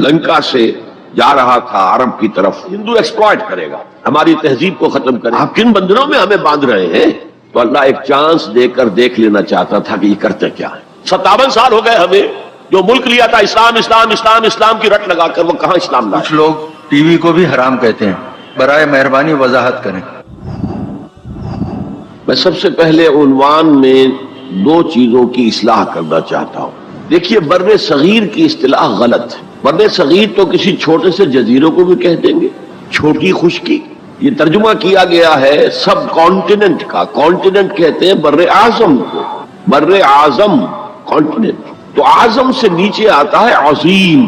لنکا سے جا رہا تھا عرب کی طرف. ہندو ایکسپلائٹ کرے گا, ہماری تہذیب کو ختم کرے گا. آپ کن بندروں میں ہمیں باندھ رہے ہیں؟ تو اللہ ایک چانس دے کر دیکھ لینا چاہتا تھا کہ یہ کرتے کیا ہے. 57 سال ہو گئے ہمیں, جو ملک لیا تھا اسلام اسلام اسلام اسلام کی رٹ لگا کر, وہ کہاں اسلام لایا. کچھ لوگ ٹی وی کو بھی حرام کہتے ہیں, برائے مہربانی وضاحت کریں. میں سب سے پہلے عنوان میں دو چیزوں کی اصلاح کرنا چاہتا ہوں. دیکھیے, بر صغیر کی اصطلاح غلط ہے. بر صغیر تو کسی چھوٹے سے جزیروں کو بھی کہہ دیں گے, چھوٹی خشکی. یہ ترجمہ کیا گیا ہے سب کانٹیننٹ کا. کانٹیننٹ کہتے ہیں بر اعظم کو, بر اعظم کانٹیننٹ. تو اعظم سے نیچے آتا ہے عظیم.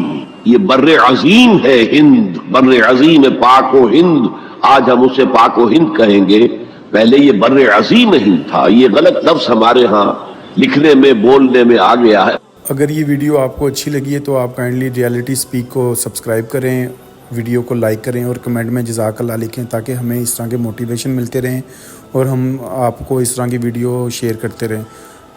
یہ بر عظیم ہے ہند, بر عظیم ہے پاک و ہند. آج ہم اسے پاک و ہند کہیں گے, پہلے یہ بر عظیم ہند تھا. یہ غلط لفظ ہمارے ہاں لکھنے میں بولنے میں آ گیا ہے. اگر یہ ویڈیو آپ کو اچھی لگی ہے تو آپ کائنڈلی ریالٹی سپیک کو سبسکرائب کریں, ویڈیو کو لائک کریں اور کمنٹ میں جزاک اللہ لکھیں, تاکہ ہمیں اس طرح کے موٹیویشن ملتے رہیں اور ہم آپ کو اس طرح کی ویڈیو شیئر کرتے رہیں.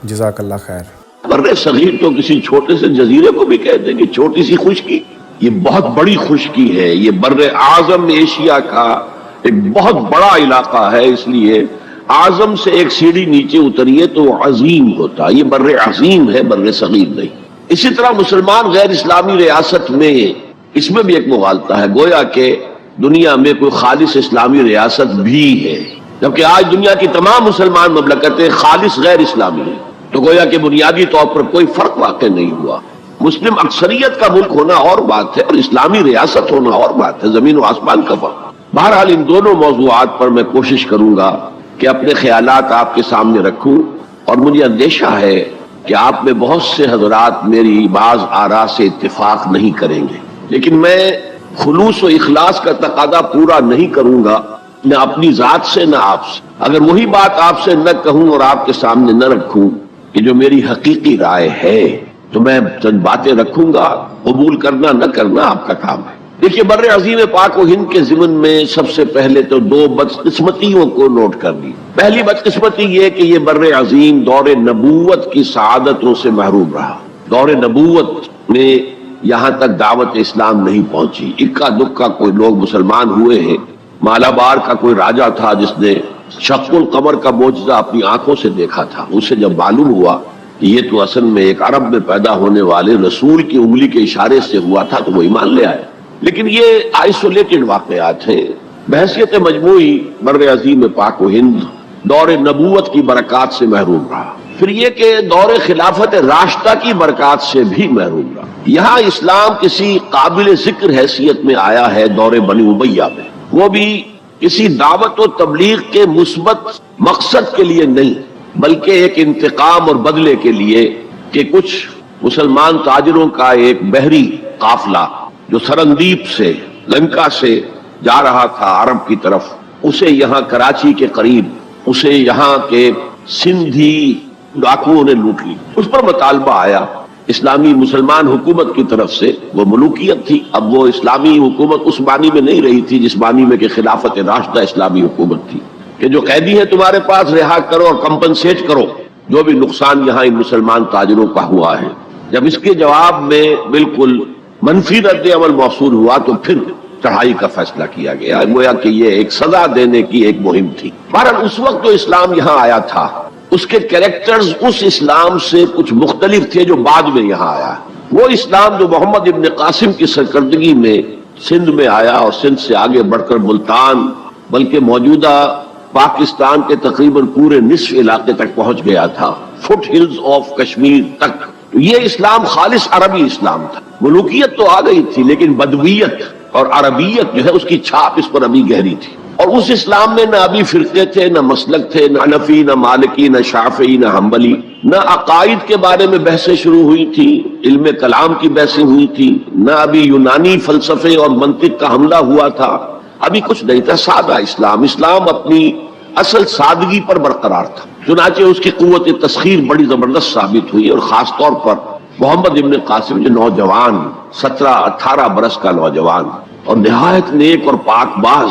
جزاک اللہ خیر. بر صغیر تو کسی چھوٹے سے جزیرے کو بھی کہہ دیں گے, چھوٹی سی خشکی. یہ بہت بڑی خشکی ہے. یہ بر اعظم ایشیا کا ایک بہت بڑا علاقہ ہے, اس لیے اعظم سے ایک سیڑھی نیچے اتریے تو وہ عظیم ہوتا. یہ بر عظیم ہے, بر صغیر نہیں. اسی طرح مسلمان غیر اسلامی ریاست میں, اس میں بھی ایک مغالطہ ہے. گویا کہ دنیا میں کوئی خالص اسلامی ریاست بھی ہے, جبکہ آج دنیا کی تمام مسلمان مملکتیں خالص غیر اسلامی ہیں. تو گویا کہ بنیادی طور پر کوئی فرق واقع نہیں ہوا. مسلم اکثریت کا ملک ہونا اور بات ہے, اور اسلامی ریاست ہونا اور بات ہے. زمین و آسمان کا فرق. بہرحال ان دونوں موضوعات پر میں کوشش کروں گا کہ اپنے خیالات آپ کے سامنے رکھوں, اور مجھے اندیشہ ہے کہ آپ میں بہت سے حضرات میری بعض آراء سے اتفاق نہیں کریں گے, لیکن میں خلوص و اخلاص کا تقاضا پورا نہیں کروں گا, نہ اپنی ذات سے نہ آپ سے. اگر وہی بات آپ سے نہ کہوں اور آپ کے سامنے نہ رکھوں کہ جو میری حقیقی رائے ہے, تو میں چند باتیں رکھوں گا, قبول کرنا نہ کرنا آپ کا کام ہے. دیکھیے, بر عظیم پاک و ہند کے ضمن میں سب سے پہلے تو دو بدقسمتیوں کو نوٹ کر لی. پہلی بدقسمتی یہ کہ یہ بر عظیم دور نبوت کی سعادتوں سے محروم رہا. دور نبوت میں یہاں تک دعوت اسلام نہیں پہنچی. اکا دکا کوئی لوگ مسلمان ہوئے ہیں. مالابار کا کوئی راجہ تھا جس نے شق القمر کا معجزہ اپنی آنکھوں سے دیکھا تھا. اسے جب معلوم ہوا کہ یہ تو اصل میں ایک عرب میں پیدا ہونے والے رسول کی انگلی کے اشارے سے ہوا تھا, تو وہ ایمان لے آئے. لیکن یہ آئسولیٹڈ واقعات ہیں. بحیثیت مجموعی بر عظیم پاک و ہند دور نبوت کی برکات سے محروم رہا. پھر یہ کہ دور خلافت راشدہ کی برکات سے بھی محروم رہا. یہاں اسلام کسی قابل ذکر حیثیت میں آیا ہے دور بنی امیہ میں, وہ بھی کسی دعوت و تبلیغ کے مثبت مقصد کے لیے نہیں, بلکہ ایک انتقام اور بدلے کے لیے کہ کچھ مسلمان تاجروں کا ایک بحری قافلہ جو سرندیپ سے لنکا سے جا رہا تھا عرب کی طرف, اسے یہاں کراچی کے قریب اسے یہاں کے سندھی ڈاکوؤں نے لوٹ لی. اس پر مطالبہ آیا اسلامی مسلمان حکومت کی طرف سے. وہ ملوکیت تھی. اب وہ اسلامی حکومت اس معنی میں نہیں رہی تھی جس معنی میں کہ خلافت راشدہ اسلامی حکومت تھی, کہ جو قیدی ہیں تمہارے پاس رہا کرو اور کمپنسیٹ کرو جو بھی نقصان یہاں ان مسلمان تاجروں کا ہوا ہے. جب اس کے جواب میں بالکل منفی رد عمل موصول ہوا تو پھر چڑھائی کا فیصلہ کیا گیا. گویا کہ یہ ایک سزا دینے کی ایک مہم تھی. بہرحال اس وقت جو اسلام یہاں آیا تھا اس کے کریکٹرز اس اسلام سے کچھ مختلف تھے جو بعد میں یہاں آیا. وہ اسلام جو محمد ابن قاسم کی سرکردگی میں سندھ میں آیا اور سندھ سے آگے بڑھ کر ملتان بلکہ موجودہ پاکستان کے تقریباً پورے نصف علاقے تک پہنچ گیا تھا, فٹ ہلز آف کشمیر تک. تو یہ اسلام خالص عربی اسلام تھا. ملوکیت تو آ گئی تھی لیکن بدویت اور عربیت جو ہے اس کی چھاپ اس پر ابھی گہری تھی. اور اس اسلام میں نہ ابھی فرقے تھے, نہ مسلک تھے, نہ حنفی, نہ مالکی, نہ شافعی, نہ حنبلی. نہ عقائد کے بارے میں بحثیں شروع ہوئی تھی, علم کلام کی بحثیں ہوئی تھی. نہ ابھی یونانی فلسفے اور منطق کا حملہ ہوا تھا. ابھی کچھ نہیں تھا. سادہ اسلام. اسلام اپنی اصل سادگی پر برقرار تھا. چنانچہ اس کی قوت تسخیر بڑی زبردست ثابت ہوئی, اور خاص طور پر محمد ابن قاسم جو نوجوان 17-18 برس کا نوجوان اور نہایت نیک اور پاک باز,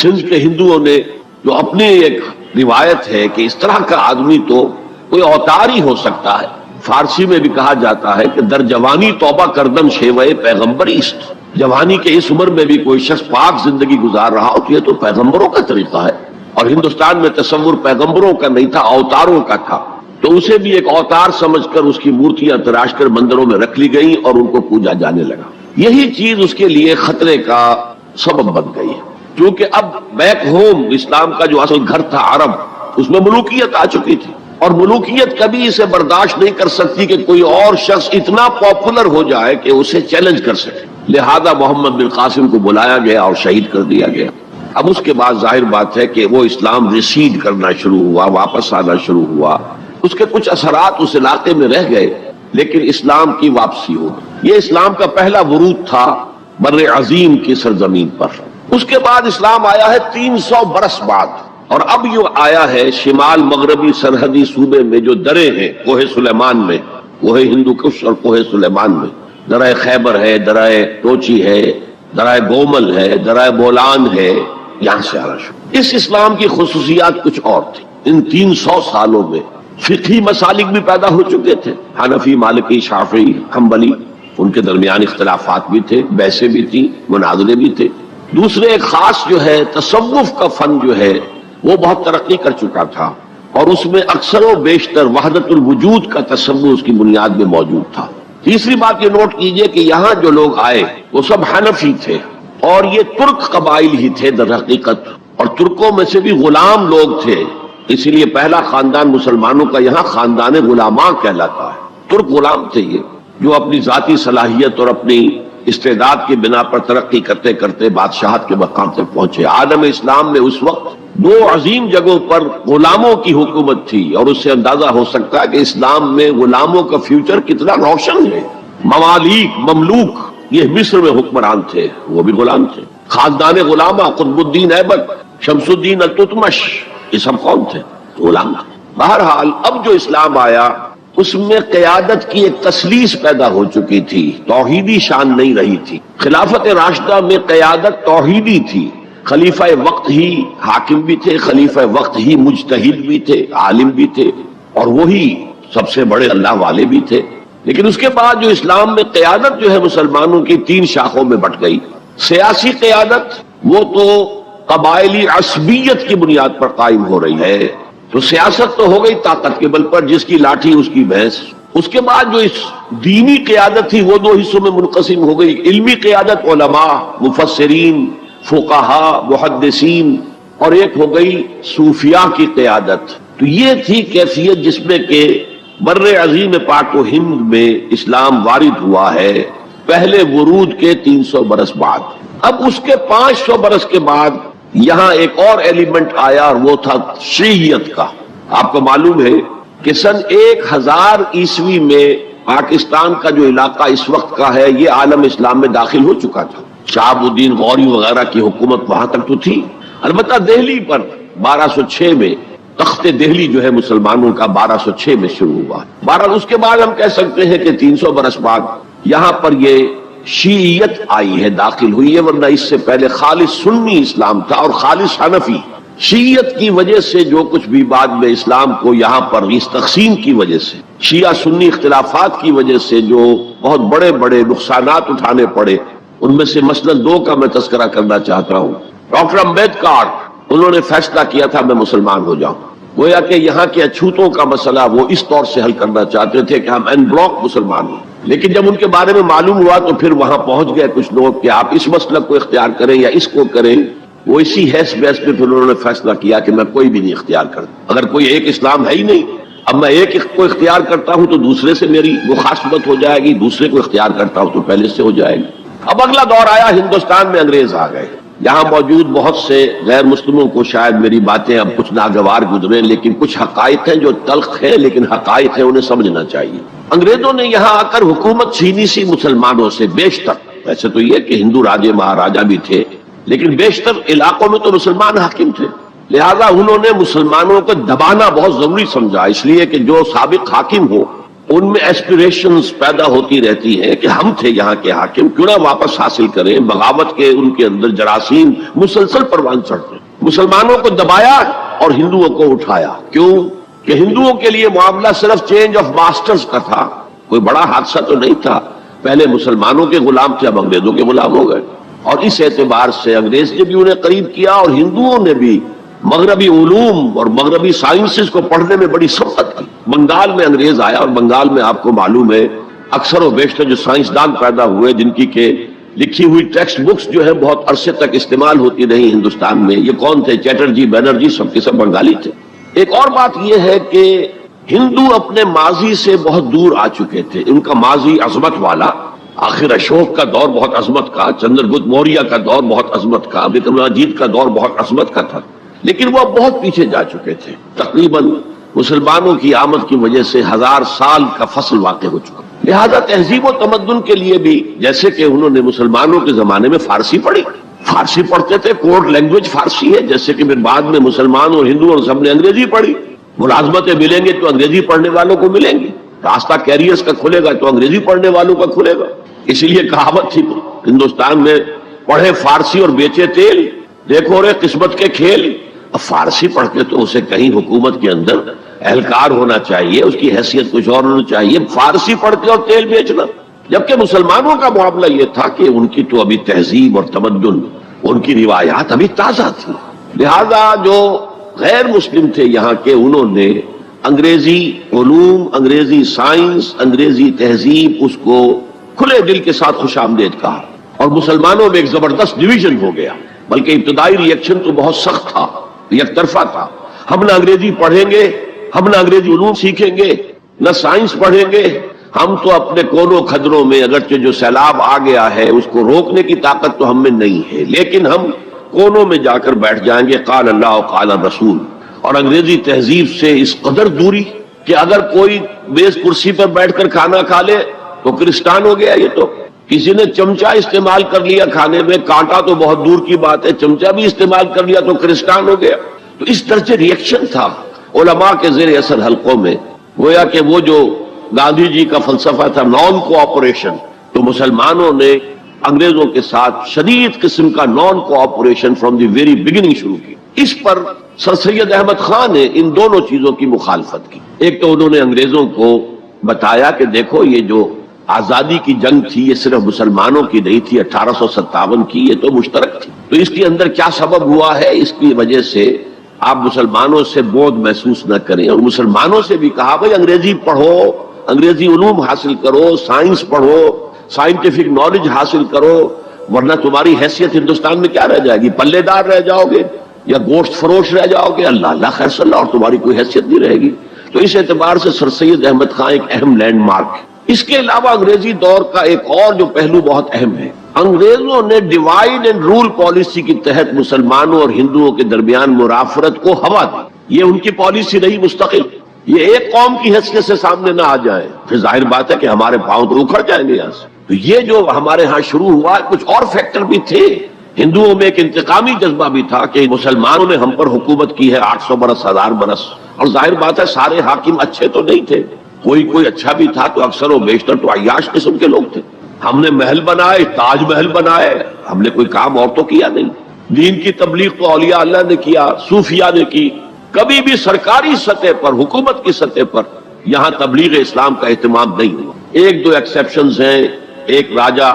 سندھ کے ہندوؤں نے جو اپنی ایک روایت ہے کہ اس طرح کا آدمی تو کوئی اوتار ہی ہو سکتا ہے, فارسی میں بھی کہا جاتا ہے کہ در جوانی توبہ کردن شیوے پیغمبری است. جوانی کے اس عمر میں بھی کوئی شخص پاک زندگی گزار رہا ہو تو یہ تو پیغمبروں کا طریقہ ہے. اور ہندوستان میں تصور پیغمبروں کا نہیں تھا، اوتاروں کا تھا، تو اسے بھی ایک اوتار سمجھ کر اس کی مورتیاں تراش کر مندروں میں رکھ لی گئیں اور ان کو پوجا جانے لگا. یہی چیز اس کے لیے خطرے کا سبب بن گئی ہے، کیونکہ اب بیک ہوم اسلام کا جو اصل گھر تھا عرب، اس میں ملوکیت آ چکی تھی، اور ملوکیت کبھی اسے برداشت نہیں کر سکتی کہ کوئی اور شخص اتنا پاپولر ہو جائے کہ اسے چیلنج کر سکے. لہذا محمد بن قاسم کو بلایا گیا اور شہید کر دیا گیا. اب اس کے بعد ظاہر بات ہے کہ وہ اسلام ریسیڈ کرنا شروع ہوا، واپس آنا شروع ہوا. اس کے کچھ اثرات اس علاقے میں رہ گئے، لیکن اسلام کی واپسی ہو. یہ اسلام کا پہلا ورود تھا بر عظیم کی سرزمین پر. اس کے بعد اسلام آیا ہے 300 برس بعد، اور اب یہ آیا ہے شمال مغربی سرحدی صوبے میں جو درے ہیں، کوہ سلیمان میں، کوہ ہندو کش اور کوہ سلیمان میں، درہ خیبر ہے، درہ ٹوچی ہے، درہ گومل ہے، درہ بولان ہے، یہاں سے آنا شروع. اس اسلام کی خصوصیات کچھ اور تھی. ان 300 سالوں میں فقہی مسالک بھی پیدا ہو چکے تھے، حنفی، مالکی، شافعی، حنبلی، ان کے درمیان اختلافات بھی تھے، بحثیں بھی تھیں، مناظرے بھی تھے. دوسرے ایک خاص جو ہے تصوف کا فن جو ہے وہ بہت ترقی کر چکا تھا، اور اس میں اکثر و بیشتر وحدت الوجود کا تصور اس کی بنیاد میں موجود تھا. تیسری بات یہ نوٹ کیجئے کہ یہاں جو لوگ آئے وہ سب حنفی تھے، اور یہ ترک قبائل ہی تھے در حقیقت، اور ترکوں میں سے بھی غلام لوگ تھے. اسی لیے پہلا خاندان مسلمانوں کا یہاں خاندان غلاماں کہلاتا ہے. ترک غلام تھے یہ، جو اپنی ذاتی صلاحیت اور اپنی استعداد کی بنا پر ترقی کرتے کرتے بادشاہت کے مقام تک پہنچے. عالم اسلام میں اس وقت 2 عظیم جگہوں پر غلاموں کی حکومت تھی، اور اس سے اندازہ ہو سکتا ہے کہ اسلام میں غلاموں کا فیوچر کتنا روشن ہے. ممالک، مملوک، یہ مصر میں حکمران تھے، وہ بھی غلام تھے. خاندان غلامہ، قطب الدین ایبک، شمس الدین التتمش، یہ سب کون تھے؟ غلام. بہرحال اب جو اسلام آیا اس میں قیادت کی ایک تسلیس پیدا ہو چکی تھی، توحیدی شان نہیں رہی تھی. خلافت راشدہ میں قیادت توحیدی تھی. خلیفہ وقت ہی حاکم بھی تھے، خلیفہ وقت ہی مجتہد بھی تھے، عالم بھی تھے، اور وہی سب سے بڑے اللہ والے بھی تھے. لیکن اس کے بعد جو اسلام میں قیادت جو ہے مسلمانوں کی 3 شاخوں میں بٹ گئی. سیاسی قیادت وہ تو قبائلی عصبیت کی بنیاد پر قائم ہو رہی ہے، تو سیاست تو ہو گئی طاقت کے بل پر، جس کی لاٹھی اس کی بھینس. اس کے بعد جو اس دینی قیادت تھی وہ 2 حصوں میں منقسم ہو گئی. علمی قیادت، علماء، مفسرین، فقہاء، محدثین، اور ایک ہو گئی صوفیاء کی قیادت. تو یہ تھی کیفیت جس میں کہ بر عظیم پاک و ہند میں اسلام وارد ہوا ہے پہلے ورود کے 300 برس بعد. اب اس کے 500 برس کے بعد یہاں ایک اور ایلیمنٹ آیا، اور وہ تھا شیعیت کا. آپ کو معلوم ہے کہ سن 1000 عیسوی میں پاکستان کا جو علاقہ اس وقت کا ہے یہ عالم اسلام میں داخل ہو چکا تھا. شہاب الدین غوری وغیرہ کی حکومت وہاں تک تو تھی. البتہ دہلی پر 1206 میں تخت دہلی جو ہے مسلمانوں کا 1206 میں شروع ہوا. بہرحال اس کے بعد ہم کہہ سکتے ہیں کہ 300 برس بعد یہاں پر یہ شیعیت آئی ہے، داخل ہوئی ہے، ورنہ اس سے پہلے خالص سنی اسلام تھا اور خالص حنفی. شیعیت کی وجہ سے جو کچھ بھی بعد میں اسلام کو یہاں پر اس تقسیم کی وجہ سے، شیعہ سنی اختلافات کی وجہ سے جو بہت بڑے بڑے نقصانات اٹھانے پڑے، ان میں سے مثلاً 2 کا میں تذکرہ کرنا چاہتا ہوں. ڈاکٹر امبیڈکر، انہوں نے فیصلہ کیا تھا میں مسلمان ہو جاؤں. گویا کہ یہاں کے اچھوتوں کا مسئلہ وہ اس طور سے حل کرنا چاہتے تھے کہ ہم این بلاک مسلمان ہوں. لیکن جب ان کے بارے میں معلوم ہوا تو پھر وہاں پہنچ گئے کچھ لوگ کہ آپ اس مسلک کو اختیار کریں یا اس کو کریں. وہ اسی حیث بحث پہ پھر انہوں نے فیصلہ کیا کہ میں کوئی بھی نہیں اختیار کرتا. اگر کوئی ایک اسلام ہے ہی نہیں، اب میں ایک کو اختیار کرتا ہوں تو دوسرے سے میری مخاصمت ہو جائے گی، دوسرے کو اختیار کرتا ہوں تو پہلے سے ہو جائے گی. اب اگلا دور آیا، ہندوستان میں انگریز آ گئے. یہاں موجود بہت سے غیر مسلموں کو شاید میری باتیں اب کچھ ناگوار گزریں، لیکن کچھ حقائق ہیں جو تلخ ہیں لیکن حقائق ہیں، انہیں سمجھنا چاہیے. انگریزوں نے یہاں آ کر حکومت چھینی سی مسلمانوں سے بیشتر. ویسے تو یہ کہ ہندو راجے مہاراجا بھی تھے، لیکن بیشتر علاقوں میں تو مسلمان حاکم تھے. لہذا انہوں نے مسلمانوں کو دبانا بہت ضروری سمجھا، اس لیے کہ جو سابق حاکم ہو ان میں ایسپیریشنز پیدا ہوتی رہتی ہیں کہ ہم تھے یہاں کے حاکم، کیوں نہ واپس حاصل کریں. بغاوت کے ان کے اندر جراثیم مسلسل پروان چڑھتے. مسلمانوں کو دبایا اور ہندوؤں کو اٹھایا. کیوں؟ کہ ہندوؤں کے لیے معاملہ صرف چینج آف ماسٹرز کا تھا، کوئی بڑا حادثہ تو نہیں تھا. پہلے مسلمانوں کے غلام تھے، اب انگریزوں کے غلام ہو گئے، اور اس اعتبار سے انگریز نے بھی انہیں قریب کیا اور ہندوؤں نے بھی مغربی علوم اور مغربی سائنسز کو پڑھنے میں بڑی سبقت کی. بنگال میں انگریز آیا، اور بنگال میں آپ کو معلوم ہے اکثر و بیشتر جو سائنسدان پیدا ہوئے جن کی کہ لکھی ہوئی ٹیکسٹ بکس جو ہے بہت عرصے تک استعمال ہوتی رہی ہندوستان میں، یہ کون تھے؟ چیٹرجی، بینرجی، سب کے سب بنگالی تھے. ایک اور بات یہ ہے کہ ہندو اپنے ماضی سے بہت دور آ چکے تھے. ان کا ماضی عظمت والا، آخر اشوک کا دور بہت عظمت کا، چندر گپت موریہ کا دور بہت عظمت کا، وکرماجیت کا دور بہت عظمت کا تھا، لیکن وہ بہت پیچھے جا چکے تھے. تقریباً مسلمانوں کی آمد کی وجہ سے 1000 سال کا فصل واقع ہو چکا. لہذا تہذیب و تمدن کے لیے بھی، جیسے کہ انہوں نے مسلمانوں کے زمانے میں فارسی پڑھی، فارسی پڑھتے تھے، کوڈ لینگویج فارسی ہے، جیسے کہ پھر بعد میں مسلمان اور ہندو اور سب نے انگریزی پڑھی. ملازمتیں ملیں گے تو انگریزی پڑھنے والوں کو ملیں گی، راستہ کیریئرز کا کھلے گا تو انگریزی پڑھنے والوں کا کھلے گا. اسی لیے کہاوت تھی ہندوستان میں، پڑھے فارسی اور بیچے تیل، دیکھو رے قسمت کے کھیل. اب فارسی پڑھ کے تو اسے کہیں حکومت کے اندر اہلکار ہونا چاہیے، اس کی حیثیت کچھ اور ہونا چاہیے، فارسی پڑھ کے اور تیل بیچنا. جبکہ مسلمانوں کا معاملہ یہ تھا کہ ان کی تو ابھی تہذیب اور تمدن، ان کی روایات ابھی تازہ تھی. لہذا جو غیر مسلم تھے یہاں کے، انہوں نے انگریزی علوم، انگریزی سائنس، انگریزی تہذیب، اس کو کھلے دل کے ساتھ خوش آمدید کہا. اور مسلمانوں میں ایک زبردست ڈویژن ہو گیا، بلکہ ابتدائی ریئیکشن تو بہت سخت تھا، یک طرفہ تھا. ہم نہ انگریزی پڑھیں گے، ہم نہ انگریزی علوم سیکھیں گے، نہ سائنس پڑھیں گے، ہم تو اپنے کونوں کھدروں میں، اگرچہ جو سیلاب آ گیا ہے اس کو روکنے کی طاقت تو ہم میں نہیں ہے، لیکن ہم کونوں میں جا کر بیٹھ جائیں گے. قال اللہ و قال الرسول. اور انگریزی تہذیب سے اس قدر دوری کہ اگر کوئی میز کرسی پر بیٹھ کر کھانا کھا لے تو کرسٹان ہو گیا. یہ تو کسی نے چمچہ استعمال کر لیا کھانے میں، کانٹا تو بہت دور کی بات ہے، چمچہ بھی استعمال کر لیا تو کرسٹان ہو گیا. تو اس درجے ریئیکشن تھا علماء کے زیر اثر حلقوں میں. گویا کہ وہ جو گاندھی جی کا فلسفہ تھا نان کوآپریشن، تو مسلمانوں نے انگریزوں کے ساتھ شدید قسم کا naan cooperation from the very beginning شروع کی. اس پر سر سید احمد خان نے ان دونوں چیزوں کی مخالفت کی. ایک تو انہوں نے انگریزوں کو بتایا کہ دیکھو یہ جو آزادی کی جنگ تھی یہ صرف مسلمانوں کی نہیں تھی، 1857 کی، یہ تو مشترک تھی. تو اس کے اندر کیا سبب ہوا ہے، اس کی وجہ سے آپ مسلمانوں سے بودھ محسوس نہ کریں. اور مسلمانوں سے بھی کہا بھائی انگریزی پڑھو، انگریزی علوم حاصل کرو، سائنس پڑھو، سائنٹیفک نالج حاصل کرو، ورنہ تمہاری حیثیت ہندوستان میں کیا رہ جائے گی؟ پلے دار رہ جاؤ گے یا گوشت فروش رہ جاؤ گے، اللہ اللہ خیر صلی اللہ، اور تمہاری کوئی حیثیت نہیں رہے گی. تو اس اعتبار سے سر سید احمد خان ایک اہم لینڈ مارک ہے. اس کے علاوہ انگریزی دور کا ایک اور جو پہلو بہت اہم ہے، انگریزوں نے ڈیوائڈ اینڈ رول پالیسی کے تحت مسلمانوں اور ہندوؤں کے درمیان مرافرت کو ہوا دی. یہ ان کی پالیسی رہی مستقل. یہ ایک قوم کی حیثیت سے سامنے نہ آ جائے، پھر ظاہر بات ہے کہ ہمارے پاؤں تو اکھڑ جائیں گے یہاں سے. تو یہ جو ہمارے ہاں شروع ہوا، کچھ اور فیکٹر بھی تھے. ہندوؤں میں ایک انتقامی جذبہ بھی تھا کہ مسلمانوں نے ہم پر حکومت کی ہے 800 برس، 1000 برس، اور ظاہر بات ہے سارے حاکم اچھے تو نہیں تھے، کوئی اچھا بھی تھا، تو اکثر و بیشتر تو عیاش قسم کے لوگ تھے. ہم نے محل بنائے، تاج محل بنائے، ہم نے کوئی کام اور تو کیا نہیں. دین کی تبلیغ تو اولیاء اللہ نے کیا، صوفیاء نے کی. کبھی بھی سرکاری سطح پر، حکومت کی سطح پر یہاں تبلیغ اسلام کا اہتمام نہیں ہوا. ایک دو ایکسیپشنز ہیں. ایک راجہ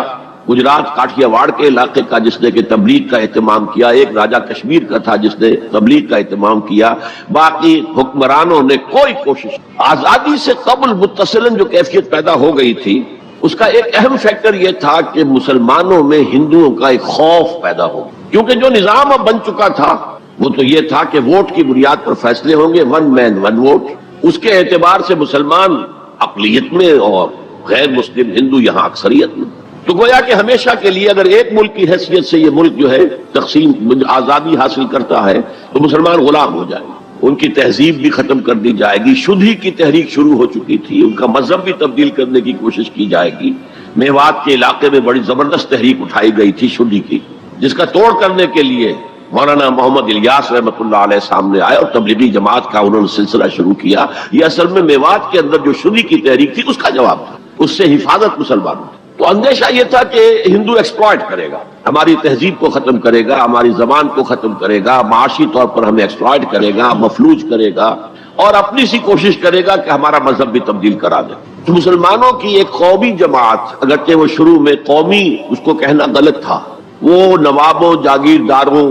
گجرات کاٹھیا واڑ کے علاقے کا جس نے کہ تبلیغ کا اہتمام کیا، ایک راجہ کشمیر کا تھا جس نے تبلیغ کا اہتمام کیا. باقی حکمرانوں نے کوئی کوشش. آزادی سے قبل متصلاً جو کیفیت پیدا ہو گئی تھی، اس کا ایک اہم فیکٹر یہ تھا کہ مسلمانوں میں ہندوؤں کا ایک خوف پیدا ہو گیا، کیونکہ جو نظام اب بن چکا تھا وہ تو یہ تھا کہ ووٹ کی بنیاد پر فیصلے ہوں گے، ون مین ون ووٹ. اس کے اعتبار سے مسلمان اقلیت میں اور غیر مسلم ہندو یہاں اکثریت میں. تو گویا کہ ہمیشہ کے لیے اگر ایک ملک کی حیثیت سے یہ ملک جو ہے تقسیم آزادی حاصل کرتا ہے تو مسلمان غلام ہو جائے گا، ان کی تہذیب بھی ختم کر دی جائے گی. شدھی کی تحریک شروع ہو چکی تھی، ان کا مذہب بھی تبدیل کرنے کی کوشش کی جائے گی. میوات کے علاقے میں بڑی زبردست تحریک اٹھائی گئی تھی شدھی کی، جس کا توڑ کرنے کے لیے مولانا محمد الیاس رحمۃ اللہ علیہ سامنے آئے اور تبلیغی جماعت کا انہوں نے سلسلہ شروع کیا. یہ اصل میں میوات کے اندر جو شدھی کی تحریک تھی اس کا جواب تھا، اس سے حفاظت مسلمانوں. تو اندیشہ یہ تھا کہ ہندو ایکسپلائٹ کرے گا، ہماری تہذیب کو ختم کرے گا، ہماری زبان کو ختم کرے گا، معاشی طور پر ہمیں ایکسپلائٹ کرے گا، مفلوج کرے گا. اور اپنی سی کوشش کرے گا کہ ہمارا مذہب بھی تبدیل کرا دے. تو مسلمانوں کی ایک قومی جماعت، اگرچہ وہ شروع میں قومی اس کو کہنا غلط تھا، وہ نوابوں، جاگیرداروں،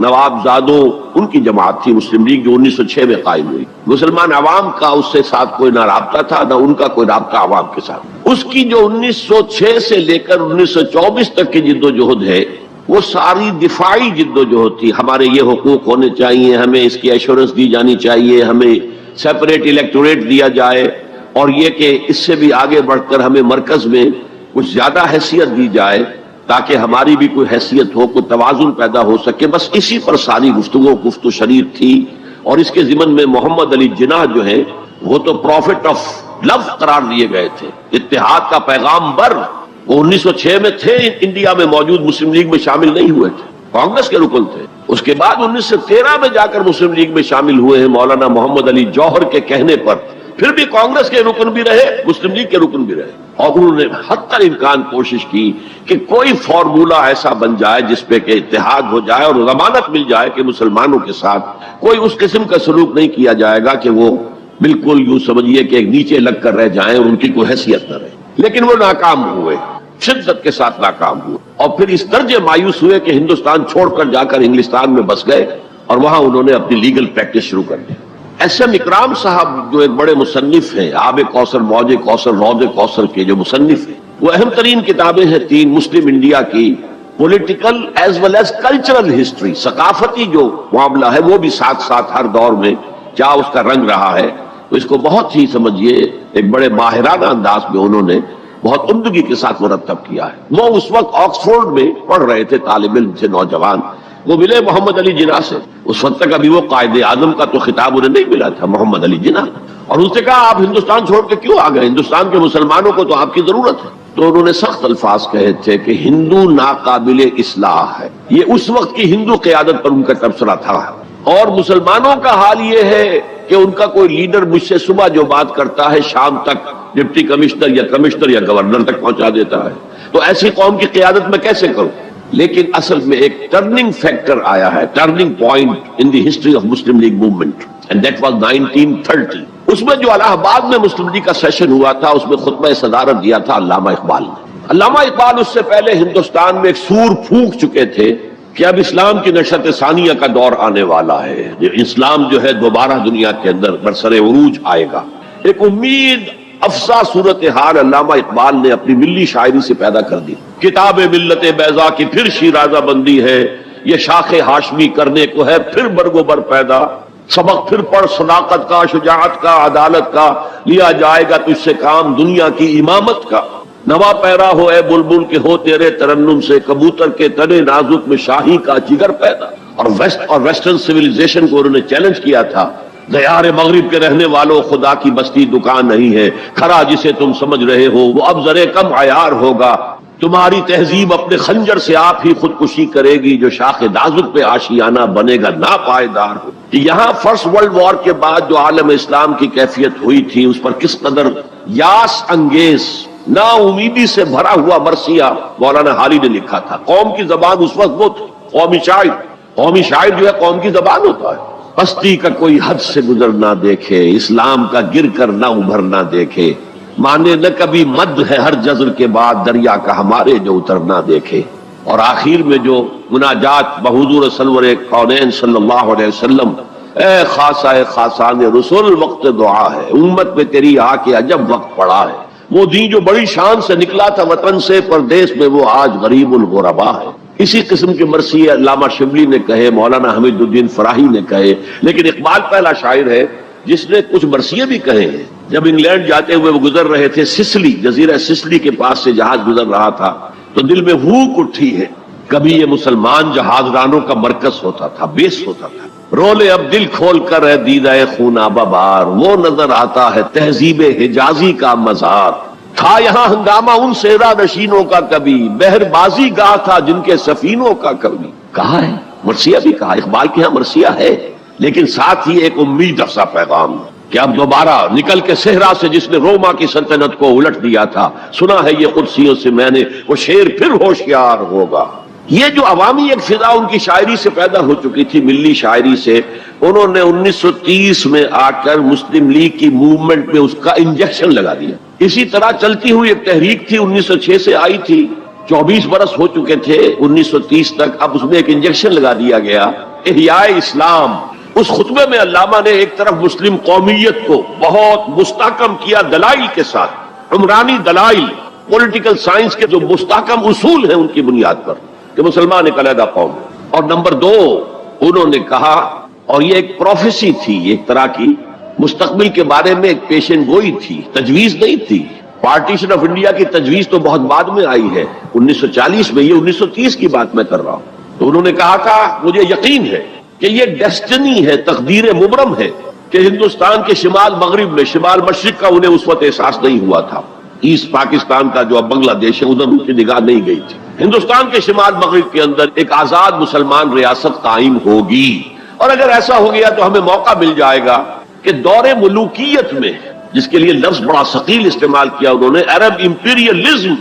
نواب زادوں، ان کی جماعت تھی مسلم لیگ، جو 1906 میں قائم ہوئی. مسلمان عوام کا اس سے ساتھ کوئی نہ رابطہ تھا، نہ ان کا کوئی رابطہ عوام کے ساتھ. اس کی جو 1906 سے لے کر 1924 تک کی جد و جہد ہے، وہ ساری دفاعی جد و جہد تھی. ہمارے یہ حقوق ہونے چاہیے، ہمیں اس کی ایشورنس دی جانی چاہیے، ہمیں سیپریٹ الیکٹوریٹ دیا جائے، اور یہ کہ اس سے بھی آگے بڑھ کر ہمیں مرکز میں کچھ زیادہ حیثیت دی جائے تاکہ ہماری بھی کوئی حیثیت ہو، کوئی توازن پیدا ہو سکے. بس اسی پر ساری گفت و شریر تھی. اور اس کے ضمن میں محمد علی جناح جو ہیں وہ تو پروفٹ آف لو قرار دیے گئے تھے، اتحاد کا پیغام بر. وہ 1906 میں تھے انڈیا میں موجود، مسلم لیگ میں شامل نہیں ہوئے تھے، کانگریس کے رکن تھے. اس کے بعد 1913 میں جا کر مسلم لیگ میں شامل ہوئے ہیں مولانا محمد علی جوہر کے کہنے پر. پھر بھی کانگریس کے رکن بھی رہے، مسلم لیگ کے رکن بھی رہے، اور انہوں نے حتی الامکان کوشش کی کہ کوئی فارمولا ایسا بن جائے جس پہ کہ اتحاد ہو جائے اور ضمانت مل جائے کہ مسلمانوں کے ساتھ کوئی اس قسم کا سلوک نہیں کیا جائے گا کہ وہ بالکل یوں سمجھیے کہ نیچے لگ کر رہ جائیں اور ان کی کوئی حیثیت نہ رہے. لیکن وہ ناکام ہوئے، شدت کے ساتھ ناکام ہوئے، اور پھر اس درجے مایوس ہوئے کہ ہندوستان چھوڑ کر جا کر انگلستان میں بس گئے اور وہاں انہوں نے اپنی لیگل پریکٹس شروع کر دی. ایس ایم اکرام صاحب جو ایک بڑے مصنف ہیں، آب کوثر، موج کوثر، روض کوثر کے جو مصنف ہیں، وہ اہم ترین کتابیں ہیں 3 مسلم انڈیا کی، political as well as cultural history, ثقافتی جو معاملہ ہے وہ بھی ساتھ ساتھ ہر دور میں کیا اس کا رنگ رہا ہے. تو اس کو بہت ہی سمجھیے ایک بڑے ماہرانہ انداز میں انہوں نے بہت عمدگی کے ساتھ مرتب کیا ہے. وہ اس وقت آکسفورڈ میں پڑھ رہے تھے، طالب علم تھے، نوجوان. وہ ملے محمد علی جناح سے. اس وقت تک ابھی وہ قائد اعظم کا تو خطاب انہیں نہیں ملا تھا، محمد علی جناح. اور ان سے کہا آپ ہندوستان چھوڑ کے کیوں آ گئے؟ ہندوستان کے مسلمانوں کو تو آپ کی ضرورت ہے. تو انہوں نے سخت الفاظ کہے تھے کہ ہندو ناقابل اصلاح ہے. یہ اس وقت کی ہندو قیادت پر ان کا تبصرہ تھا. اور مسلمانوں کا حال یہ ہے کہ ان کا کوئی لیڈر مجھ سے صبح جو بات کرتا ہے شام تک ڈپٹی کمشنر یا گورنر تک پہنچا دیتا ہے. تو ایسی قوم کی قیادت میں کیسے کروں؟ لیکن اصل میں ایک ٹرننگ فیکٹر آیا ہے، turning point in the history of Muslim league movement, and that was 1930. اس میں جو الہ آباد میں مسلم لیگ کا سیشن ہوا تھا، اس میں خطبہ صدارت دیا تھا علامہ اقبال نے. علامہ اقبال اس سے پہلے ہندوستان میں ایک سور پھونک چکے تھے کہ اب اسلام کی نشأت ثانیہ کا دور آنے والا ہے، اسلام جو ہے دوبارہ دنیا کے اندر برسر عروج آئے گا. ایک امید افزا صورتحال علامہ اقبال نے اپنی ملی شاعری سے پیدا کر دی. کتاب ملت بیضا کی پھر شیرازہ بندی ہے، یہ شاخ ہاشمی کرنے کو ہے پھر برگ و بر پیدا. سبق پھر پڑھ صداقت کا، شجاعت کا، عدالت کا، لیا جائے گا تجھ سے کام دنیا کی امامت کا. نوا پیرا ہو اے بلبل کے ہو تیرے ترنم سے، کبوتر کے تنے نازک میں شاہی کا جگر پیدا. اور ویسٹرن سیویلائزیشن کو انہوں نے چیلنج کیا تھا. دیار مغرب کے رہنے والوں، خدا کی بستی دکان نہیں ہے، کھرا جسے تم سمجھ رہے ہو وہ اب ذرے کم عیار ہوگا. تمہاری تہذیب اپنے خنجر سے آپ ہی خودکشی کرے گی، جو شاخ نازک پہ آشیانہ بنے گا ناپائیدار ہو. یہاں فرسٹ ورلڈ وار کے بعد جو عالم اسلام کی کیفیت ہوئی تھی، اس پر کس قدر یاس انگیز، نا امیدی سے بھرا ہوا مرثیہ مولانا حالی نے لکھا تھا. قوم کی زبان اس وقت وہ تھی، قومی شاعر جو ہے قوم کی زبان ہوتا ہے. پستی کا کوئی حد سے گزر نہ دیکھے، اسلام کا گر کر نہ ابھر نہ دیکھے. مانے نہ کبھی مد ہے ہر جزر کے بعد، دریا کا ہمارے جو اتر نہ دیکھے. اور آخر میں جو مناجات بحضور سرور کونین صلی اللہ علیہ وسلم، اے خاصہ خاصان رسول وقت دعا ہے، امت پہ تیری آ کے عجب وقت پڑا ہے. وہ دین جو بڑی شان سے نکلا تھا وطن سے، پردیس میں وہ آج غریب الغربا ہے. اسی قسم کے مرثیے علامہ شبلی نے کہے، مولانا حمید الدین فراہی نے کہے. لیکن اقبال پہلا شاعر ہے جس نے کچھ مرثیے بھی کہے ہیں. جب انگلینڈ جاتے ہوئے وہ گزر رہے تھے سسلی، جزیرہ سسلی کے پاس سے جہاز گزر رہا تھا، تو دل میں ہوک اٹھی ہے. کبھی یہ مسلمان جہاز رانوں کا مرکز ہوتا تھا، بیس ہوتا تھا. رولے اب دل کھول کر ہے دیدہ خونابہ بار، وہ نظر آتا ہے تہذیب حجازی کا مزار. تھا یہاں ہنگامہ ان صحرا نشینوں کا کبھی، بحر بازی گاہ تھا جن کے سفینوں کا کبھی. کہا ہے مرثیہ بھی کہا، اقبال کے ہاں مرثیہ ہے، لیکن ساتھ ہی ایک امید افزا پیغام کہ اب دوبارہ نکل کے صحرا سے جس نے روما کی سلطنت کو الٹ دیا تھا، سنا ہے یہ قدسیوں سے میں نے، وہ شیر پھر ہوشیار ہوگا. یہ جو عوامی ایک فضا ان کی شاعری سے پیدا ہو چکی تھی، ملی شاعری سے، انہوں نے 1930 میں آ کر مسلم لیگ کی موومنٹ میں اس کا انجیکشن لگا دیا۔ اسی طرح چلتی ہوئی ایک تحریک تھی، 1906 سے آئی تھی، 24 برس ہو چکے تھے 1930 تک، اب اس میں ایک انجیکشن لگا دیا گیا، احیاء اسلام۔ اس خطبے میں علامہ نے ایک طرف مسلم قومیت کو بہت مستحکم کیا دلائل کے ساتھ، عمرانی دلائل، پولیٹیکل سائنس کے جو مستحکم اصول ہیں ان کی بنیاد پر کہ مسلمان ایک علیحدہ قوم ہے۔ اور نمبر 2 انہوں نے کہا، اور یہ ایک پروفیسی تھی، ایک طرح کی مستقبل کے بارے میں ایک پیشن گوئی تھی، تجویز نہیں تھی۔ پارٹیشن آف انڈیا کی تجویز تو بہت بعد میں آئی ہے، 1940 میں، یہ 1930 کی بات میں کر رہا ہوں۔ تو انہوں نے کہا تھا، مجھے یقین ہے کہ یہ ڈیسٹنی ہے، تقدیر مبرم ہے کہ ہندوستان کے شمال مغرب میں، شمال مشرق کا انہیں اس وقت احساس نہیں ہوا تھا، ایسٹ پاکستان کا جو اب بنگلہ دیش ہے ادھر ان کی نگاہ نہیں گئی تھی، ہندوستان کے شمال مغرب کے اندر ایک آزاد مسلمان ریاست قائم ہوگی، اور اگر ایسا ہو گیا تو ہمیں موقع مل جائے گا کہ دور ملوکیت میں، جس کے لیے لفظ بڑا ثقیل استعمال کیا انہوں نے، عرب امپیریلزم،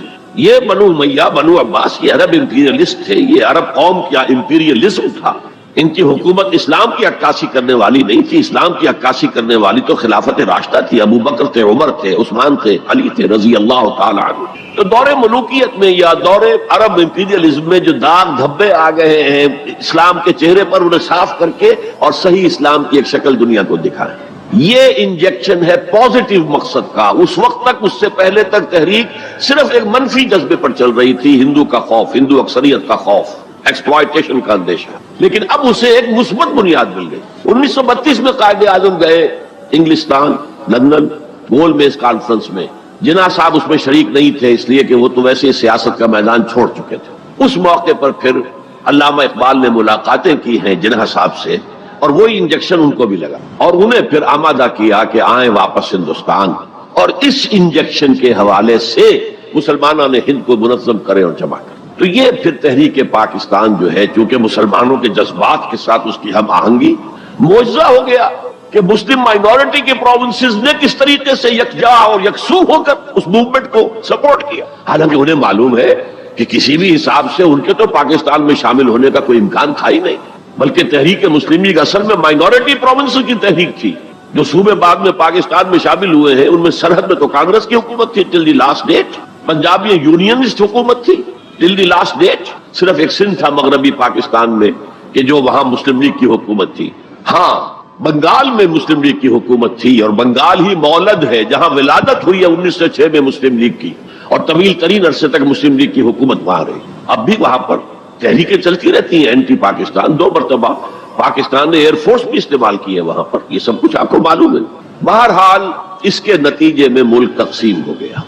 یہ بنو امیہ، بنو عباس یہ عرب امپیریلسٹ تھے، یہ عرب قوم کا امپیریلزم تھا، ان کی حکومت اسلام کی عکاسی کرنے والی نہیں تھی، اسلام کی عکاسی کرنے والی تو خلافت راشدہ تھی، ابو بکر تھے، عمر تھے، عثمان تھے، علی تھے رضی اللہ تعالی عنہ۔ تو دور ملوکیت میں یا دور عرب امپیریلزم میں جو داغ دھبے آ گئے ہیں اسلام کے چہرے پر، انہیں صاف کر کے اور صحیح اسلام کی ایک شکل دنیا کو دکھائیں، یہ انجیکشن ہے پازیٹیو مقصد کا۔ اس وقت تک، اس سے پہلے تک تحریک صرف ایک منفی جذبے پر چل رہی تھی، ہندو کا خوف، ہندو اکثریت کا خوف، ایکسپلائٹیشن کا اندیشہ، لیکن اب اسے ایک مثبت بنیاد مل گئی۔ 1932 میں قائد اعظم گئے انگلستان، لندن، گول میز کانفرنس میں، جناح صاحب اس میں شریک نہیں تھے اس لیے کہ وہ تو ویسے سیاست کا میدان چھوڑ چکے تھے۔ اس موقع پر پھر علامہ اقبال نے ملاقاتیں کی ہیں جناح صاحب سے، اور وہی انجیکشن ان کو بھی لگا اور انہیں پھر آمادہ کیا کہ آئیں واپس ہندوستان، اور اس انجیکشن کے حوالے سے مسلمانوں نے ہند کو منظم کرے اور جمع کرے۔ تو یہ پھر تحریک پاکستان جو ہے، چونکہ مسلمانوں کے جذبات کے ساتھ اس کی ہم آہنگی، معجزہ ہو گیا کہ مسلم مائنورٹی کے پروونسز نے کس طریقے سے یکجا اور یکسو ہو کر اس موومنٹ کو سپورٹ کیا، حالانکہ انہیں معلوم ہے کہ کسی بھی حساب سے ان کے تو پاکستان میں شامل ہونے کا کوئی امکان تھا ہی نہیں، بلکہ تحریک مسلم لیگ اصل میں مائنورٹی پروونسز کی تحریک تھی۔ جو صوبے بعد میں پاکستان میں شامل ہوئے ہیں ان میں سرحد میں تو کانگریس کی حکومت تھی ٹل دی لاسٹ ڈیٹ، پنجاب میں یونینسٹ حکومت تھی ٹل دی لاسٹ ڈیٹ، صرف ایک سندھ تھا مغربی پاکستان میں کہ جو وہاں مسلم لیگ کی حکومت تھی۔ ہاں، بنگال میں مسلم لیگ کی حکومت تھی، اور بنگال ہی مولد ہے جہاں ولادت ہوئی ہے 1906 میں مسلم لیگ کی، اور طویل ترین عرصے تک مسلم لیگ کی حکومت وہاں رہی۔ اب بھی وہاں پر تحریکیں چلتی رہتی ہیں اینٹی پاکستان، 2 مرتبہ پاکستان نے ایئر فورس بھی استعمال کی ہے وہاں پر، یہ سب کچھ آپ کو معلوم ہے۔ بہرحال اس کے نتیجے میں ملک تقسیم ہو گیا،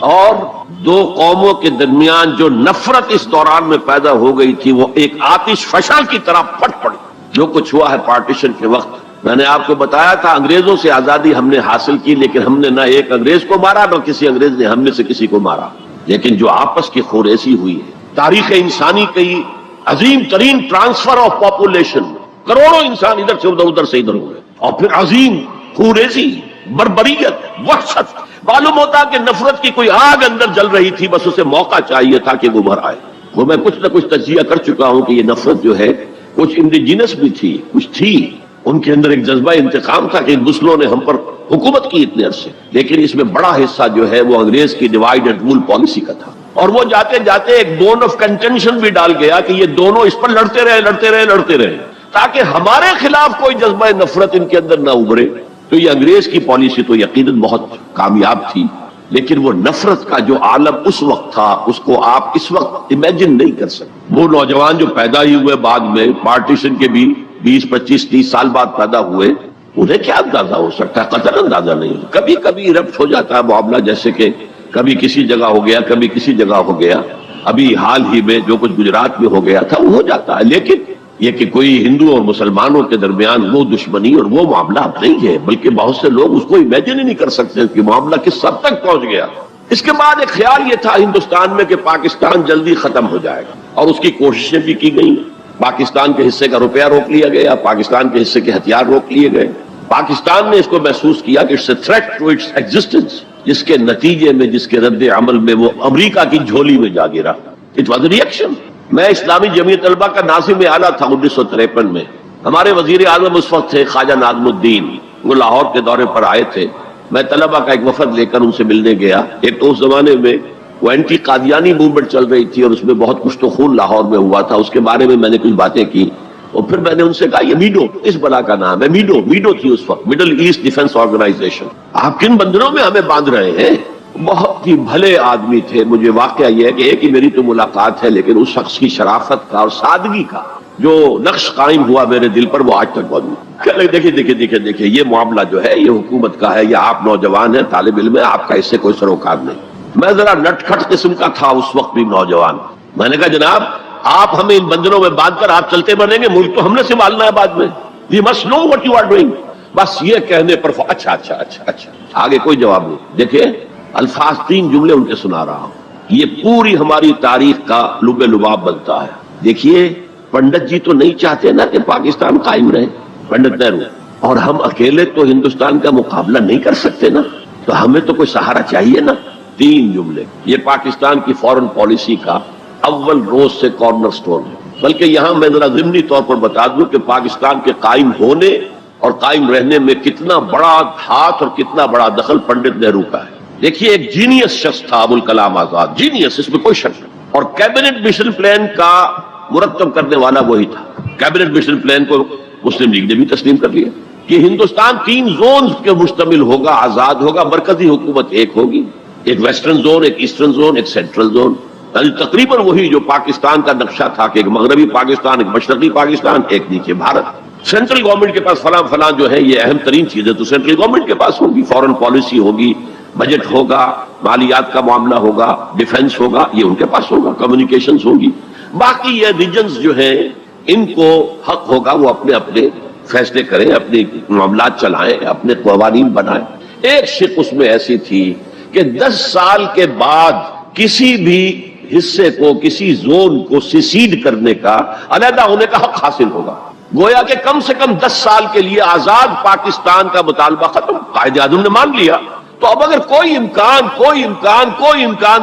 اور 2 قوموں کے درمیان جو نفرت اس دوران میں پیدا ہو گئی تھی وہ ایک آتش فشاں کی طرح پھٹ پڑی۔ جو کچھ ہوا ہے پارٹیشن کے وقت، میں نے آپ کو بتایا تھا انگریزوں سے آزادی ہم نے حاصل کی، لیکن ہم نے نہ ایک انگریز کو مارا نہ کسی انگریز نے ہم میں سے کسی کو مارا، لیکن جو آپس کی خوریزی ہوئی ہے، تاریخ انسانی کی عظیم ترین ٹرانسفر آف پاپولیشن، کروڑوں انسان ادھر سے ادھر، ادھر سے ادھر ہوئے، اور پھر عظیم خوریزی، بربریت، وحشت، معلوم ہوتا کہ نفرت کی کوئی آگ اندر جل رہی تھی، بس اسے موقع چاہیے تھا کہ وہ بھر آئے۔ وہ میں کچھ نہ کچھ تجزیہ کر چکا ہوں کہ یہ نفرت جو ہے کچھ انڈیجینس بھی تھی، کچھ تھی، ان کے اندر ایک جذبہ انتقام تھا کہ مسلموں نے ہم پر حکومت کی اتنے عرصے، لیکن اس میں بڑا حصہ جو ہے وہ انگریز کی ڈیوائڈ اینڈ رول پالیسی کا تھا، اور وہ جاتے جاتے ایک بون آف کنٹینشن بھی ڈال گیا کہ یہ دونوں اس پر لڑتے رہے تاکہ ہمارے خلاف کوئی جذبہ نفرت ان کے اندر نہ ابھرے۔ تو یہ انگریز کی پالیسی تو یقیناً بہت کامیاب تھی، لیکن وہ نفرت کا جو عالم اس وقت تھا اس کو آپ اس وقت امیجن نہیں کر سکتے۔ وہ نوجوان جو پیدا ہی ہوئے بعد میں پارٹیشن کے بھی 20, 25, 30 سال بعد پیدا ہوئے، انہیں کیا اندازہ ہو سکتا ہے؟ قطعاً اندازہ نہیں ہو۔ کبھی کبھی ربط ہو جاتا ہے معاملہ، جیسے کہ کبھی کسی جگہ ہو گیا، کبھی کسی جگہ ہو گیا، ابھی حال ہی میں جو کچھ گجرات میں ہو گیا تھا وہ ہو جاتا ہے، لیکن یہ کہ کوئی ہندو اور مسلمانوں کے درمیان وہ دشمنی اور وہ معاملہ اب نہیں ہے، بلکہ بہت سے لوگ اس کو امیجن ہی نہیں کر سکتے کہ معاملہ کس حد تک پہنچ گیا۔ اس کے بعد ایک خیال یہ تھا ہندوستان میں کہ پاکستان جلدی ختم ہو جائے گا، اور اس کی کوششیں بھی کی گئیں۔ پاکستان کے حصے کا روپیہ روک لیا گیا، پاکستان کے حصے کے ہتھیار روک لیے گئے۔ پاکستان نے اس کو محسوس کیا کہ it's a threat to its existence, جس کے نتیجے میں، جس کے رد عمل میں وہ امریکہ کی جھولی میں جا گرا۔ It was a reaction. میں اسلامی جمعیت طلبہ کا ناظم اعلیٰ تھا 1953 میں. ہمارے وزیر اعظم اس وقت تھے خواجہ ناظم الدین، وہ لاہور کے دورے پر آئے تھے. میں طلبہ کا ایک وفد لے کر ان سے ملنے گیا. ایک تو اس زمانے میں وہ اینٹی قادیانی موومنٹ چل رہی تھی اور اس میں بہت کچھ تو خون لاہور میں ہوا تھا، اس کے بارے میں نے کچھ باتیں کی. اور پھر میں نے ان سے کہا یہ میڈو اس بلا کا نام ہے، میڈو تھی اس وقت، مڈل ایسٹ ڈیفنس آرگنائزیشن. آپ کن بندروں میں ہمیں باندھ رہے ہیں؟ بہت ہی بھلے آدمی تھے. مجھے واقعہ یہ ہے کہ ایک ہی میری تو ملاقات ہے، لیکن اس شخص کی شرافت کا اور سادگی کا جو نقش قائم ہوا میرے دل پر وہ آج تک موجود ہے. دیکھیے یہ معاملہ جو ہے یہ حکومت کا ہے، یا آپ نوجوان ہیں، طالب علم ہے، آپ کا اس سے کوئی سروکار نہیں. میں ذرا نٹ کھٹ قسم کا تھا اس وقت بھی نوجوان. میں نے کہا جناب آپ ہمیں ان بندروں میں باندھ کر آپ چلتے بنیں گے، ملک تو ہم نے سنبھالنا ہے بعد میں. We must know what you are doing. بس یہ کہنے پر اچھا آگے کوئی جواب نہیں. دیکھیں الفاظ 3 جملے ان کے سنا رہا ہوں، یہ پوری ہماری تاریخ کا لب لباب بنتا ہے. دیکھیے پنڈت جی تو نہیں چاہتے نا کہ پاکستان قائم رہے، پنڈت نہرو، اور ہم اکیلے تو ہندوستان کا مقابلہ نہیں کر سکتے نا، تو ہمیں تو کوئی سہارا چاہیے نا. 3 جملے یہ پاکستان کی فورن پالیسی کا اول روز سے کارنر سٹون ہے. بلکہ یہاں میں ذرا ضمنی طور پر بتا دوں کہ پاکستان کے قائم ہونے اور قائم رہنے میں کتنا بڑا ہاتھ اور کتنا بڑا دخل پنڈت نہرو کا ہے. دیکھیے ایک جینیس شخص تھا ابوالکلام آزاد، جینیس، اس میں کوئی شک نہیں. اور کیبنٹ مشن پلان کا مرتب کرنے والا وہی تھا. کیبنٹ مشن پلان کو مسلم لیگ نے بھی تسلیم کر لیا کہ ہندوستان 3 زونز کے مشتمل ہوگا، آزاد ہوگا، مرکزی حکومت ایک ہوگی، ایک ویسٹرن زون، ایک ایسٹرن زون، ایک سینٹرل زون. یعنی تقریباً وہی جو پاکستان کا نقشہ تھا کہ ایک مغربی پاکستان، ایک مشرقی پاکستان، ایک نیچے بھارت. سینٹرل گورنمنٹ کے پاس فلاں جو ہے یہ اہم ترین چیزیں تو سینٹرل گورنمنٹ کے پاس ہوگی. فورن پالیسی ہوگی، بجٹ ہوگا، مالیات کا معاملہ ہوگا، ڈیفنس ہوگا، یہ ان کے پاس ہوگا، کمیونیکیشنز ہوگی. باقی یہ ریجنز جو ہیں ان کو حق ہوگا وہ اپنے اپنے فیصلے کریں، اپنے معاملات چلائیں، اپنے قوانین بنائیں. ایک شق اس میں ایسی تھی کہ 10 سال کے بعد کسی بھی حصے کو، کسی زون کو سیسیڈ کرنے کا، علیحدہ ہونے کا حق حاصل ہوگا. گویا کہ کم سے کم 10 سال کے لیے آزاد پاکستان کا مطالبہ ختم. قائد اعظم نے مان لیا، تو اب اگر کوئی امکان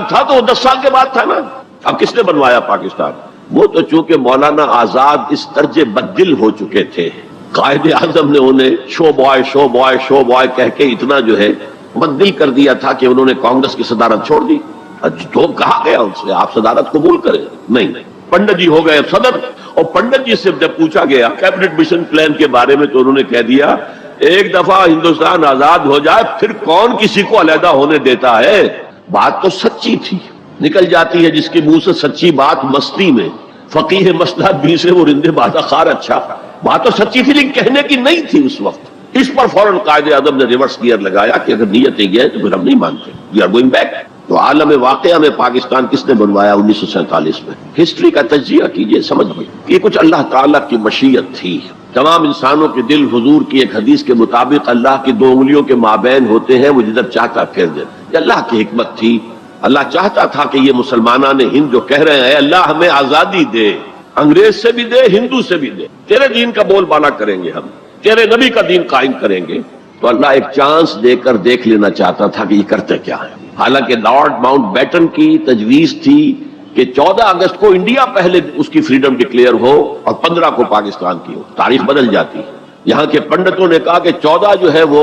تھا تو وہ 10 سال کے بعد تھا نا. اب کس نے بنوایا پاکستان؟ وہ تو چونکہ مولانا آزاد اس درجے بددل ہو چکے تھے، قائد اعظم نے انہیں شو بوائے کہہ کے اتنا جو ہے بددل کر دیا تھا کہ انہوں نے کانگریس کی صدارت چھوڑ دی. تو کہا گیا ان سے آپ صدارت قبول کریں، نہیں، پنڈت جی ہو گئے صدر. اور پنڈت جی سے جب پوچھا گیا کیبنٹ مشن پلان کے بارے میں تو انہوں نے کہہ دیا ایک دفعہ ہندوستان آزاد ہو جائے پھر کون کسی کو علیحدہ ہونے دیتا ہے. بات تو سچی تھی، نکل جاتی ہے جس کے منہ سے سچی بات مستی میں. فقیہ مسئلہ بھی سے وہ رندے بادہ خار. اچھا بات تو سچی تھی لیکن کہنے کی نہیں تھی اس وقت. اس پر فوراً قائد اعظم نے ریورس گیئر لگایا کہ اگر نیت یہ ہے تو پھر ہم نہیں مانتے، وی آر گوئنگ بیک. تو عالم واقعہ میں پاکستان کس نے بنوایا 1947 میں؟ ہسٹری کا تجزیہ کیجئے، سمجھ گئے یہ کچھ اللہ تعالیٰ کی مشیت تھی. تمام انسانوں کے دل حضور کی ایک حدیث کے مطابق اللہ کی 2 انگلیوں کے مابین ہوتے ہیں، وہ جدھر چاہتا پھیر دے. یہ اللہ کی حکمت تھی. اللہ چاہتا تھا کہ یہ مسلمانان ہند جو کہہ رہے ہیں اللہ ہمیں آزادی دے، انگریز سے بھی دے، ہندو سے بھی دے، تیرے دین کا بول بالا کریں گے، ہم تیرے نبی کا دین قائم کریں گے. تو اللہ ایک چانس دے کر دیکھ لینا چاہتا تھا کہ یہ کرتے کیا ہے. حالانکہ لارڈ ماؤنٹ بیٹن کی تجویز تھی کہ 14 اگست کو انڈیا پہلے اس کی فریڈم ڈکلیئر ہو اور 15 کو پاکستان کی ہو. تاریخ بدل جاتی. یہاں کے پنڈتوں نے کہا کہ 14 جو ہے وہ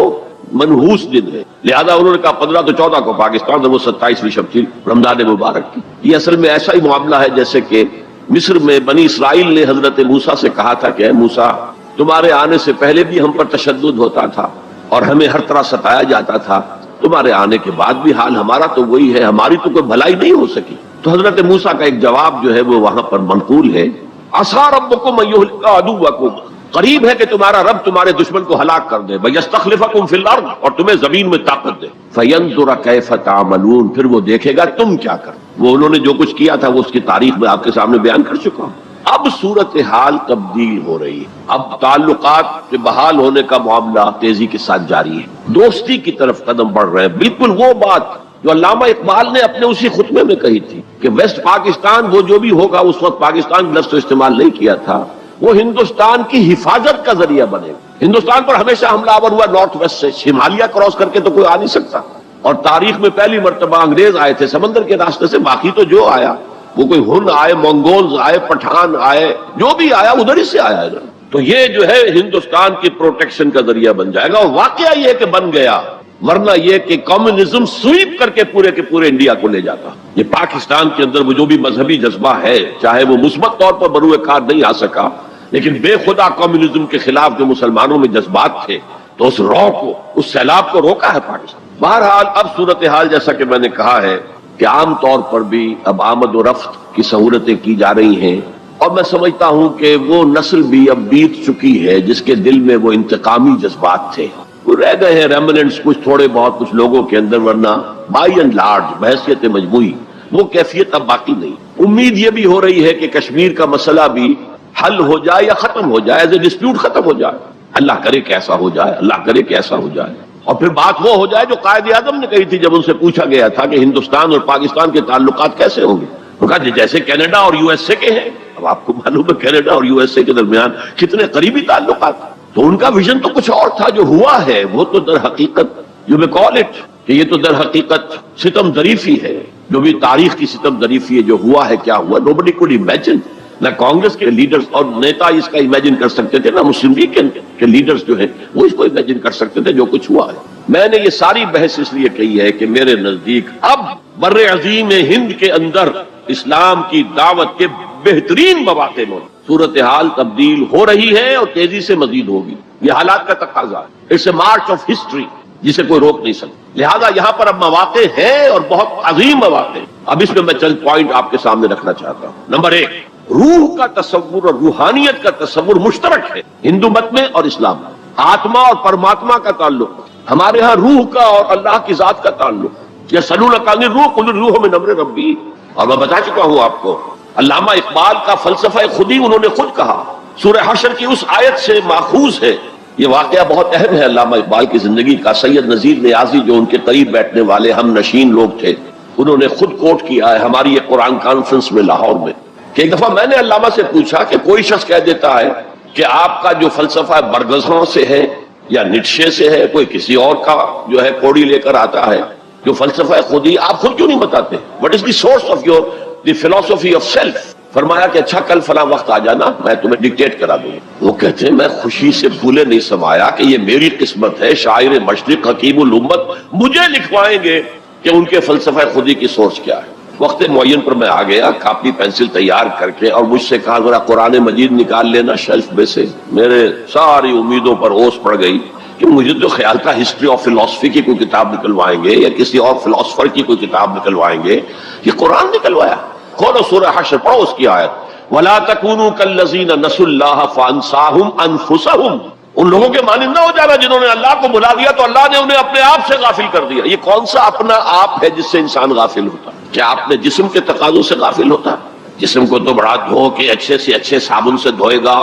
منحوس دن ہے، لہذا انہوں نے کہا 15 تو 14 کو پاکستان، اور وہ 27ویں شب تھی رمضان مبارک کی. یہ اصل میں ایسا ہی معاملہ ہے جیسے کہ مصر میں بنی اسرائیل نے حضرت موسیٰ سے کہا تھا کہ اے موسیٰ تمہارے آنے سے پہلے بھی ہم پر تشدد ہوتا تھا اور ہمیں ہر طرح ستایا جاتا تھا، تمہارے آنے کے بعد بھی حال ہمارا تو وہی ہے، ہماری تو کوئی بھلائی نہیں ہو سکی. تو حضرت موسیٰ کا ایک جواب جو ہے وہ وہاں پر منقول ہے، عسیٰ ربکم ان یہلک عدوکم، قریب ہے کہ تمہارا رب تمہارے دشمن کو ہلاک کر دے، ویستخلفکم فی الارض، اور تمہیں زمین میں طاقت دے، فینظر کیف تعملون، پھر وہ دیکھے گا تم کیا کر. وہ انہوں نے جو کچھ کیا تھا وہ اس کی تاریخ میں آپ کے سامنے بیان کر چکا ہوں. اب صورتحال تبدیل ہو رہی ہے، اب تعلقات کے بحال ہونے کا معاملہ تیزی کے ساتھ جاری ہے، دوستی کی طرف قدم بڑھ رہے ہیں. بالکل وہ بات جو علامہ اقبال نے اپنے اسی خطبے میں کہی تھی کہ ویسٹ پاکستان وہ جو بھی ہوگا، اس وقت پاکستان لفظ تو استعمال نہیں کیا تھا، وہ ہندوستان کی حفاظت کا ذریعہ بنے گا. ہندوستان پر ہمیشہ حملہ آور ہوا نارتھ ویسٹ سے، ہمالیہ کراس کر کے تو کوئی آ نہیں سکتا. اور تاریخ میں پہلی مرتبہ انگریز آئے تھے سمندر کے راستے سے، باقی تو جو آیا وہ کوئی ہن آئے، منگولز آئے، پٹھان آئے، جو بھی آیا ادھر ہی سے آیا ہے نا. تو یہ جو ہے ہندوستان کی پروٹیکشن کا ذریعہ بن جائے گا، اور واقعہ یہ کہ بن گیا، ورنہ یہ کہ کمیونزم سویپ کر کے پورے انڈیا کو لے جاتا. یہ پاکستان کے اندر وہ جو بھی مذہبی جذبہ ہے، چاہے وہ مثبت طور پر بروئے کار نہیں آ سکا، لیکن بے خدا کمیونزم کے خلاف جو مسلمانوں میں جذبات تھے، تو اس رو کو، اس سیلاب کو روکا ہے پاکستان. بہرحال اب صورتحال جیسا کہ میں نے کہا ہے کہ عام طور پر بھی اب آمد و رفت کی سہولتیں کی جا رہی ہیں، اور میں سمجھتا ہوں کہ وہ نسل بھی اب بیت چکی ہے جس کے دل میں وہ انتقامی جذبات تھے. وہ رہ گئے ہیں ریمننٹس کچھ تھوڑے بہت کچھ لوگوں کے اندر، ورنہ بائی اینڈ لارج بحیثیت مجموعی وہ کیفیت اب باقی نہیں. امید یہ بھی ہو رہی ہے کہ کشمیر کا مسئلہ بھی حل ہو جائے یا ختم ہو جائے، ایز اے ڈسپیوٹ ختم ہو جائے. اللہ کرے کہ ایسا ہو جائے، اللہ کرے کہ ایسا ہو جائے. اور پھر بات وہ ہو جائے جو قائد اعظم نے کہی تھی جب ان سے پوچھا گیا تھا کہ ہندوستان اور پاکستان کے تعلقات کیسے ہوں گے. وہ کہا جیسے کینیڈا اور یو ایس اے کے ہیں. اب آپ کو معلوم ہے کینیڈا اور یو ایس اے کے درمیان کتنے قریبی تعلقات. تو ان کا ویژن تو کچھ اور تھا، جو ہوا ہے وہ تو در حقیقت یو میں کال اٹ کہ یہ تو در حقیقت ستم ظریفی ہے، جو بھی تاریخ کی ستم ظریفی ہے. جو ہوا ہے کیا ہوا، nobody could imagine. نہ کانگریس کے لیڈرز اور نیتا اس کا امیجن کر سکتے تھے، نہ مسلم لیگ کے لیڈرز جو ہیں وہ اس کو امیجن کر سکتے تھے جو کچھ ہوا ہے. میں نے یہ ساری بحث اس لیے کہی ہے کہ میرے نزدیک اب بر عظیم ہند کے اندر اسلام کی دعوت کے بہترین مواقع میں صورتحال تبدیل ہو رہی ہے اور تیزی سے مزید ہوگی. یہ حالات کا تقاضا ہے. It's a march of history جسے کوئی روک نہیں سکتا. لہذا یہاں پر اب مواقع ہیں اور بہت عظیم مواقع. اب اس میں میں چند پوائنٹ آپ کے سامنے رکھنا چاہتا ہوں. نمبر 1، روح کا تصور اور روحانیت کا تصور مشترک ہے ہندو مت میں اور اسلام میں. آتما اور پرماتما کا تعلق، ہمارے ہاں روح کا اور اللہ کی ذات کا تعلق. یہ سلونک عن الروح قل الروح من امر ربی. اور میں بتا چکا ہوں آپ کو، علامہ اقبال کا فلسفہ خودی انہوں نے خود کہا، سورہ حشر کی اس آیت سے ماخوذ ہے. یہ واقعہ بہت اہم ہے علامہ اقبال کی زندگی کا. سید نذیر نیازی جو ان کے قریب بیٹھنے والے ہم نشین لوگ تھے، انہوں نے خود کوٹ کیا ہے ہماری یہ قرآن کانفرنس میں لاہور میں، کہ ایک دفعہ میں نے علامہ سے پوچھا کہ کوئی شخص کہہ دیتا ہے کہ آپ کا جو فلسفہ برگزوں سے ہے یا نیٹشے سے ہے، کوئی کسی اور کا جو ہے کوڑی لے کر آتا ہے، جو فلسفہ خودی آپ خود کیوں نہیں بتاتے؟ What is the source of your the فلسفی آف سیلف؟ فرمایا کہ اچھا کل فلاں وقت آ جانا، میں تمہیں ڈکٹیٹ کرا دوں. وہ کہتے ہیں میں خوشی سے پھولے نہیں سمایا کہ یہ میری قسمت ہے، شاعر مشرق حکیم الامت مجھے لکھوائیں گے کہ ان کے فلسفہ خودی کی سورس کیا ہے. وقت معین پر میں آ گیا، کاپی پینسل تیار کر کے، اور مجھ سے کہا ذرا قرآن مجید نکال لینا شیلف میں سے. میرے ساری امیدوں پر اوس پڑ گئی کہ مجھے تو خیال تھا ہسٹری آف فلسفی کی کوئی کتاب نکلوائیں گے یا کسی اور فلسفر کی کوئی کتاب نکلوائیں گے. یہ قرآن نکلوایا. کھولو سورہ حشر، پڑھو اس کی آیت، وَلَا تَكُونُوا كَالَّذِينَ نَسُوا اللَّهَ فَأَنسَاهُمْ أَنفُسَهُمْ. ان لوگوں کے مانند نہ ہو جانا جنہوں نے اللہ کو بھلا دیا تو اللہ نے انہیں اپنے آپ سے غافل کر دیا. یہ کون سا اپنا آپ ہے جس سے انسان غافل ہوتا؟ کیا اپنے جسم کے تقاضوں سے غافل ہوتا؟ جسم کو تو بڑا دھو کے اچھے سے اچھے صابن سے دھوئے گا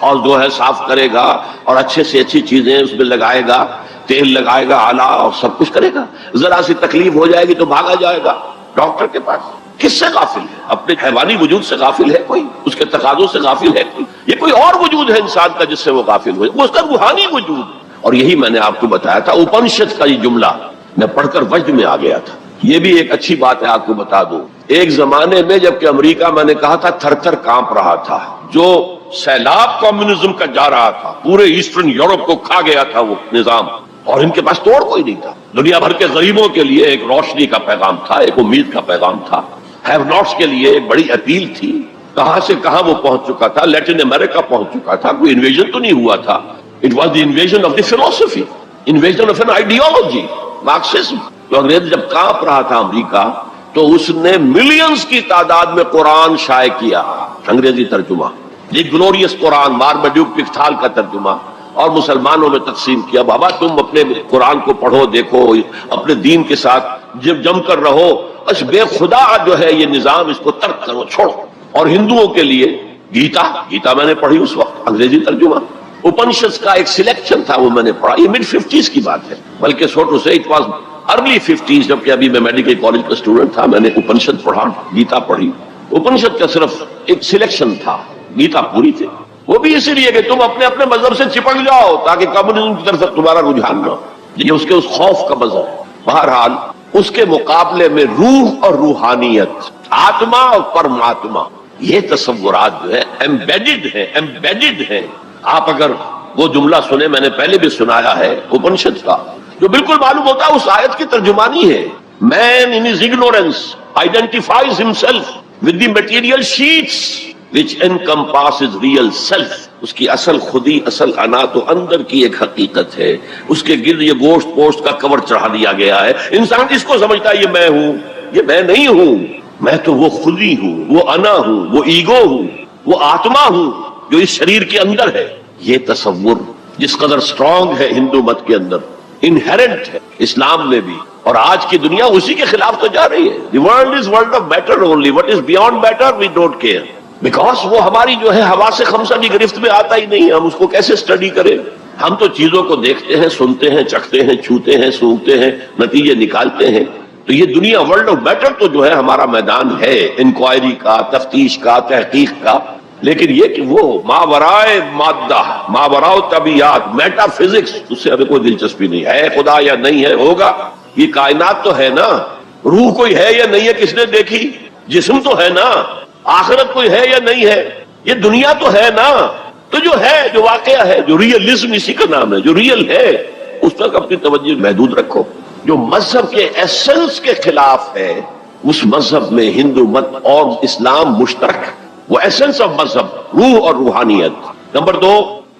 اور جو ہے صاف کرے گا، اور اچھے سے اچھی چیزیں اس میں لگائے گا، تیل لگائے گا اعلیٰ، اور سب کچھ کرے گا. ذرا سی تکلیف ہو جائے گی تو بھاگا جائے گا ڈاکٹر کے پاس. کس سے غافل ہے؟ اپنے حیوانی وجود سے غافل ہے کوئی؟ اس کے تقاضوں سے غافل ہے کوئی؟ یہ کوئی اور وجود ہے انسان کا جس سے وہ غافل ہوئے، وہ اس کا روحانی وجود. اور یہی میں نے آپ کو بتایا تھا، اپنشد کا یہ جملہ میں پڑھ کر وجد میں آ گیا تھا. یہ بھی ایک اچھی بات ہے آپ کو بتا دوں. ایک زمانے میں جبکہ امریکہ میں نے کہا تھا تھر تھر کانپ رہا تھا، جو سیلاب کمیونزم کا جا رہا تھا، پورے ایسٹرن یورپ کو کھا گیا تھا وہ نظام، اور ان کے پاس توڑ کوئی نہیں تھا. دنیا بھر کے غریبوں کے لیے ایک روشنی کا پیغام تھا، ایک امید کا پیغام تھا. ہیو ناٹس کے لیے ایک بڑی اپیل تھی. کہاں سے کہاں وہ پہنچ چکا تھا، لیٹن امریکہ پہنچ چکا تھا. کوئی انویژن تو نہیں ہوا تھا. It was the invasion of the philosophy, invasion of an ideology, Marxism. تو انگریز جب کانپ رہا تھا امریکہ، تو اس نے ملینز کی تعداد میں قرآن شائع کیا، انگریزی ترجمہ، دی گلوریس قرآن، مارمیڈیوک پکتھال کا ترجمہ، اور مسلمانوں میں تقسیم کیا. بابا تم اپنے قرآن کو پڑھو، دیکھو، اپنے دین کے ساتھ جم کر رہو، بس بے خدا جو ہے یہ نظام اس کو ترک کرو، چھوڑو. اور ہندوؤں کے لیے گیتا میں نے پڑھی اس وقت، انگریزی ترجمہ. اپنشد کا ایک سلیکشن تھا، وہ میں نے پڑھا. یہ مڈ 50s کی بات ہے، بلکہ سوٹو سے اٹ واز ارلی 50s، جبکہ ابھی میں میڈیکل کالج کا اسٹوڈنٹ تھا. میں نے اپنشد پڑھا، گیتا پڑھی. اپنشد کا صرف ایک سلیکشن تھا، گیتا پوری تھی. وہ بھی اسی لیے کہ تم اپنے اپنے مذہب سے چپک جاؤ تاکہ کمیونزم کی طرف تمہارا رجحان نہ ہو. یہ اس کے اس خوف کا مذہب ہے. بہرحال اس کے مقابلے میں روح اور روحانیت، آتما اور پرماتما، یہ تصورات جو ہے ایمبیڈڈ ہیں. آپ اگر وہ جملہ سنیں، میں نے پہلے بھی سنایا ہے اپنشد کا، جو بالکل معلوم ہوتا ہے اس آیت کی ترجمانی ہے. Man in his ignorance identifies himself with the material sheets which encompasses real self. اس کی اصل خودی، اصل انا تو اندر کی ایک حقیقت ہے، اس کے گرد یہ گوشت پوشت کا کور چڑھا دیا گیا ہے. انسان اس کو سمجھتا ہے یہ میں ہوں، یہ میں نہیں ہوں، میں تو وہ خودی ہوں، وہ انا ہوں، وہ ایگو ہوں، وہ آتما ہوں جو اس شریر کے اندر ہے. یہ تصور جس قدر اسٹرانگ ہے ہندو مت کے اندر، انہیرنٹ ہے اسلام میں بھی، اور آج کی دنیا اسی کے خلاف تو جا رہی ہے. The world is world of matter only, what is beyond matter we don't care, because وہ ہماری جو ہے حواس خمسہ کی گرفت میں آتا ہی نہیں. ہم اس کو کیسے اسٹڈی کریں؟ ہم تو چیزوں کو دیکھتے ہیں، سنتے ہیں، چکھتے ہیں، چھوتے ہیں، سونگھتے ہیں، نتیجے نکالتے ہیں. تو یہ دنیا ورلڈ آف میٹر تو جو ہے ہمارا میدان ہے انکوائری کا، تفتیش کا، تحقیق کا. لیکن یہ کہ وہ ماورائے مادہ، ماورائے طبیعت، میٹا فزکس، اس سے ہمیں کوئی دلچسپی نہیں ہے. خدا یا نہیں ہے، ہوگا. یہ کائنات تو ہے نا، روح کوئی ہے یا نہیں ہے کس نے دیکھی؟ جسم تو ہے نا. آخرت کوئی ہے یا نہیں ہے؟ یہ دنیا تو ہے نا. تو جو ہے، جو واقعہ ہے، جو ریئلزم اسی کا نام ہے، جو ریئل ہے، اس تک اپنی توجہ محدود رکھو. جو مذہب کے ایسنس کے خلاف ہے، اس مذہب میں ہندو مت اور اسلام مشترک ہے. وہ ایسنس آف مذہب، روح اور روحانیت. نمبر 2،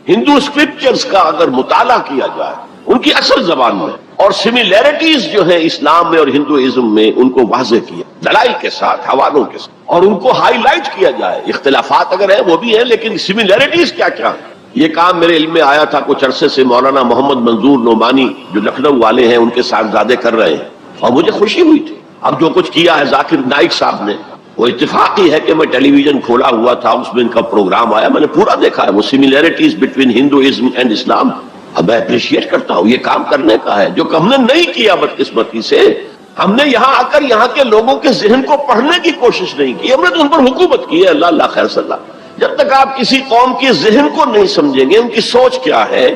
ہندو اسکرپچرز کا اگر مطالعہ کیا جائے ان کی اصل زبان میں، اور سملیرٹیز جو ہیں اسلام میں اور ہندوازم میں، ان کو واضح کیا دلائل کے ساتھ، حوالوں کے ساتھ، اور ان کو ہائی لائٹ کیا جائے. اختلافات اگر ہیں وہ بھی ہیں، لیکن سملیرٹیز کیا کیا ہیں. یہ کام میرے علم میں آیا تھا کچھ عرصے سے، مولانا محمد منظور نعمانی جو لکھنؤ والے ہیں ان کے صاحبزادے کر رہے ہیں، اور مجھے خوشی ہوئی تھی. اب جو کچھ کیا ہے ذاکر نائک صاحب نے، وہ اتفاقی ہے کہ میں ٹیلی ویژن کھولا ہوا تھا، اس میں ان کا پروگرام آیا، میں نے پورا دیکھا ہے. وہ سملیرٹیز بٹوین ہندوازم اینڈ اسلام، اب میں اپریشیٹ کرتا ہوں. یہ کام کرنے کا ہے جو کہ ہم نے نہیں کیا بدقسمتی سے. ہم نے یہاں آ کر یہاں کے لوگوں کے ذہن کو پڑھنے کی کوشش نہیں کی، ہم نے تو ان پر حکومت کی ہے. اللہ اللہ خیر صلی اللہ. جب تک آپ کسی قوم کے ذہن کو نہیں سمجھیں گے، ان کی سوچ کیا ہے،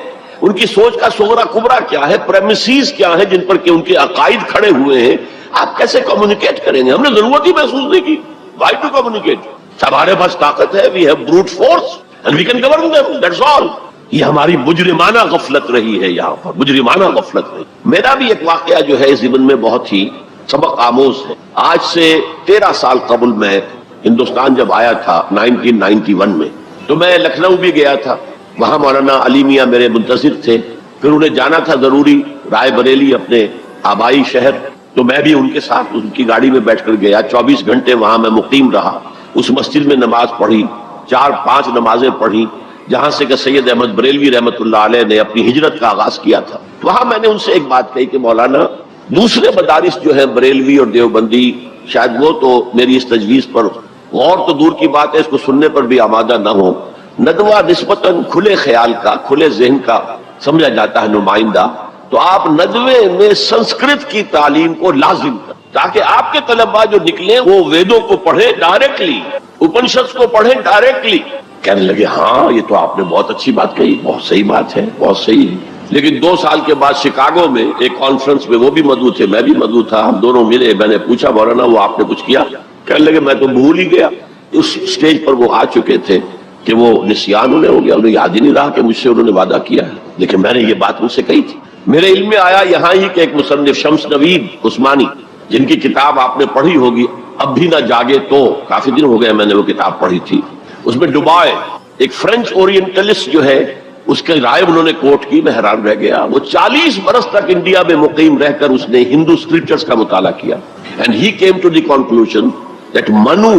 ان کی سوچ کا صغرا کبرا کیا ہے، پریمیسز کیا ہے جن پر کہ ان کے عقائد کھڑے ہوئے ہیں، آپ کیسے کمیونیکیٹ کریں گے؟ ہم نے ضرورت ہی محسوس نہیں کی. Why to communicate? ہمارے پاس طاقت ہے، we have brute force and we can govern them, that's all. یہ ہماری مجرمانہ غفلت رہی ہے، یہاں پر مجرمانہ غفلت رہی. میرا بھی ایک واقعہ جو ہے اس ضمن میں بہت ہی سبق آموز ہے. آج سے 13 سال قبل میں ہندوستان جب آیا تھا 1991 میں، تو میں لکھنؤ بھی گیا تھا. وہاں مولانا علی میاں میرے منتظر تھے. پھر انہیں جانا تھا ضروری رائے بریلی، اپنے آبائی شہر، تو میں بھی ان کے ساتھ ان کی گاڑی میں بیٹھ کر گیا. 24 گھنٹے وہاں میں مقیم رہا. اس مسجد میں نماز پڑھی، 4-5 نمازیں پڑھی جہاں سے کہ سید احمد بریلوی رحمۃ اللہ علیہ نے اپنی ہجرت کا آغاز کیا تھا. وہاں میں نے ان سے ایک بات کہی کہ مولانا، دوسرے مدارس جو ہیں بریلوی اور دیوبندی، شاید وہ تو میری اس تجویز پر غور تو دور کی بات ہے، اس کو سننے پر بھی آمادہ نہ ہو. ندوہ نسبتاً کھلے خیال کا، کھلے ذہن کا سمجھا جاتا ہے نمائندہ. تو آپ ندوے میں سنسکرت کی تعلیم کو لازم کریں تاکہ آپ کے طلباء جو نکلیں وہ ویدوں کو پڑھیں ڈائریکٹلی، اپنشد کو پڑھیں ڈائریکٹلی. کہنے لگے ہاں یہ تو آپ نے بہت اچھی بات کہی، بہت صحیح بات ہے، بہت صحیح ہے. لیکن 2 سال کے بعد شکاگو میں ایک کانفرنس میں وہ بھی مدعو تھے، میں بھی مدعو تھا، ہم دونوں ملے. میں نے پوچھا مولانا وہ آپ نے کچھ کیا؟ کہنے لگے میں تو بھول ہی گیا. اس سٹیج پر وہ آ چکے تھے کہ وہ نسیان انہیں ہو گیا، انہیں یاد ہی نہیں رہا کہ مجھ سے انہوں نے وعدہ کیا ہے. لیکن میں نے یہ بات ان سے کہی تھی. میرے علم میں آیا یہاں ہی کہ ایک مصنف شمس نوید عثمانی، جن کی کتاب آپ نے پڑھی ہوگی اب بھی نہ جاگے تو، کافی دن ہو گئے میں نے وہ کتاب پڑھی تھی. اس میں ڈوبائے ایک فرینچ اورینٹلسٹ جو ہے، اس کے رائے انہوں نے کوٹ کی. میں حیران رہ گیا. وہ 40 برس تک انڈیا میں مقیم رہ کر اس نے ہندو اسکرپچرز کا مطالعہ کیا. And he came to the conclusion that Manu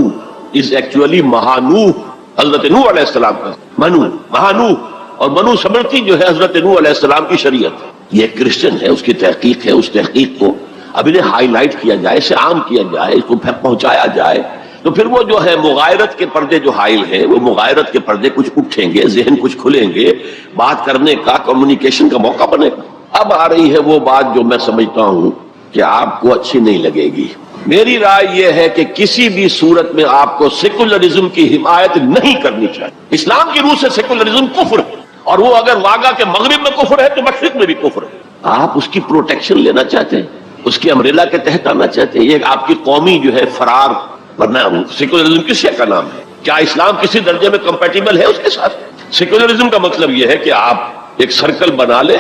is actually مہانوح، حضرت نوح علیہ السلام کا منو، مہانوح. اور منو سمرتی جو ہے حضرت نوح علیہ السلام کی شریعت. یہ کرسچن ہے، اس کی تحقیق ہے. اس تحقیق کو اب انہیں ہائی لائٹ کیا جائے، اسے عام کیا جائے، اس کو پہنچایا جائے، تو پھر وہ جو ہے مغایرت کے پردے جو حائل ہیں، وہ مغایرت کے پردے کچھ اٹھیں گے، ذہن کچھ کھلیں گے، بات کرنے کا، کمیونیکیشن کا موقع بنے گا. اب آ رہی ہے وہ بات جو میں سمجھتا ہوں کہ آپ کو اچھی نہیں لگے گی. میری رائے یہ ہے کہ کسی بھی صورت میں آپ کو سیکولرزم کی حمایت نہیں کرنی چاہیے. اسلام کی روح سے سیکولرزم کفر ہے، اور وہ اگر واگا کے مغرب میں کفر ہے تو مشرق میں بھی کفر ہے. آپ اس کی پروٹیکشن لینا چاہتے ہیں، اس کی امبریلا کے تحت آنا چاہتے ہیں. یہ آپ کی قومی جو ہے فرار. ورنہ سیکولرزم کس شے کا نام ہے؟ کیا اسلام کسی درجے میں کمپیٹیبل ہے اس کے ساتھ؟ سیکولرزم کا مطلب یہ ہے کہ آپ ایک سرکل بنا لیں,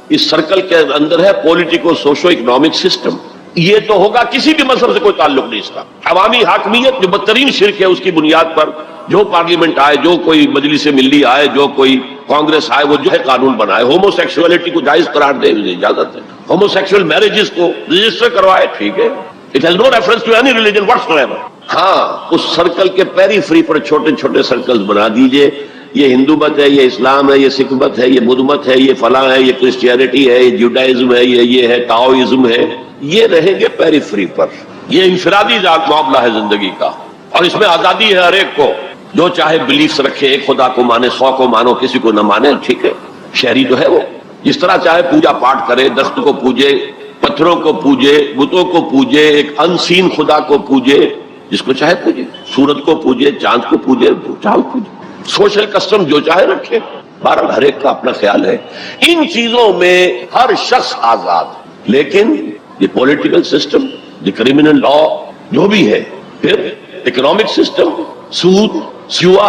اس سرکل کے اندر ہے پولیٹیکو سوشو اکنامک سسٹم. یہ تو ہوگا, کسی بھی مذہب سے کوئی تعلق نہیں اس کا. عوامی حاکمیت جو بدترین شرک ہے, اس کی بنیاد پر جو پارلیمنٹ آئے, جو کوئی مجلس ملی آئے, جو کوئی کانگریس آئے, وہ جو ہے قانون بنائے. ہومو سیکسولیٹی کو جائز قرار دے, اجازت ہے. ہومو سیکسول میرجز کو رجسٹر کروائے, ٹھیک ہے. It has no reference to any religion whatsoever. ہاں, اس سرکل کے پیری فری پر چھوٹے چھوٹے سرکلز بنا دیجئے. یہ ہندو مت ہے, یہ اسلام ہے, یہ سکھ مت ہے, یہ بدھ مت ہے, یہ فلاں ہے, یہ کرسچینٹی ہے, یہ جوڈائزم ہے, یہ ہے ٹاؤزم ہے. یہ رہیں گے پیری فری پر. یہ انفرادی معاملہ ہے زندگی کا, اور اس میں آزادی ہے ہر ایک کو. جو چاہے بلیفز رکھے, ایک خدا کو مانے, 100 کو مانو, کسی کو نہ مانے, ٹھیک ہے. شہری جو ہے وہ جس طرح چاہے پوجا پاٹ کرے, درخت کو پوجے, پتھروں کو پوجے, بتوں کو پوجے, ایک انسین خدا کو پوجے, جس کو چاہے پوجے. سورج کو پوجے, چاند کو پوجے, چاند پوجے. سوشل کسٹم جو چاہے رکھے. بہرحال ہر ایک کا اپنا خیال ہے. ان چیزوں میں ہر شخص آزاد ہے. لیکن یہ پولیٹیکل سسٹم, یہ کرمنل لا جو بھی ہے, پھر اکنامک سسٹم, سود, سیوا,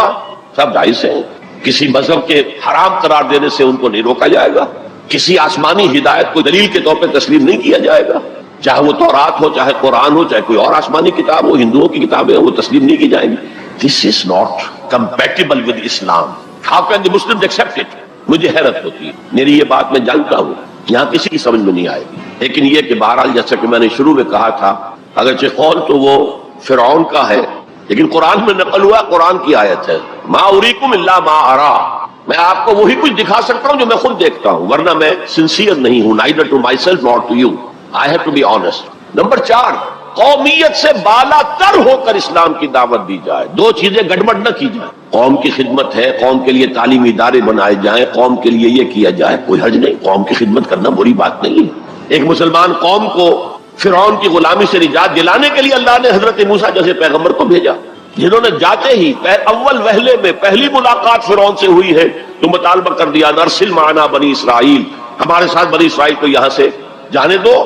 سب جائز ہیں. کسی مذہب کے حرام قرار دینے سے ان کو نہیں روکا جائے گا. کسی آسمانی ہدایت کو دلیل کے طور پہ تسلیم نہیں کیا جائے گا. چاہے وہ تورات ہو, چاہے قرآن ہو, چاہے کوئی اور آسمانی کتاب ہو, ہندوؤں کی کتابیں وہ تسلیم نہیں کی جائیں گی. This is not compatible with Islam. How can the Muslims accept it? مجھے حیرت ہوتی ہے. میری یہ بات میں جانتا ہوں یہاں کسی کی سمجھ میں نہیں آئے گی, لیکن یہ کہ بہرحال جیسا کہ میں نے شروع میں کہا تھا, اگرچہ قول تو وہ فرعون کا ہے, لیکن قرآن میں نقل ہوا قرآن کی آیت ہے, ما اریکم الا ما ارا. میں آپ کو وہی کچھ دکھا سکتا ہوں جو میں خود دیکھتا ہوں, ورنہ میں سنسیئر نہیں ہوں, neither to myself nor to you. I have to be honest. Number 4, قومیت سے بالا تر ہو کر اسلام کی دعوت دی جائے. دو چیزیں گڑبڑ نہ کی جائے. قوم کی خدمت ہے, قوم کے لیے تعلیمی ادارے بنائے جائیں, قوم کے لیے یہ کیا جائے, کوئی حرج نہیں. قوم کی خدمت کرنا بری بات نہیں ہے. ایک مسلمان قوم کو فرعون کی غلامی سے نجات دلانے کے لیے اللہ نے حضرت موسیٰ جیسے پیغمبر کو بھیجا, جنہوں نے جاتے ہی اول وہلے میں پہلی ملاقات فرعون سے ہوئی ہے تو مطالبہ کر دیا, نرسل معنا بنی اسرائیل, ہمارے ساتھ بنی اسرائیل کو یہاں سے جانے دو,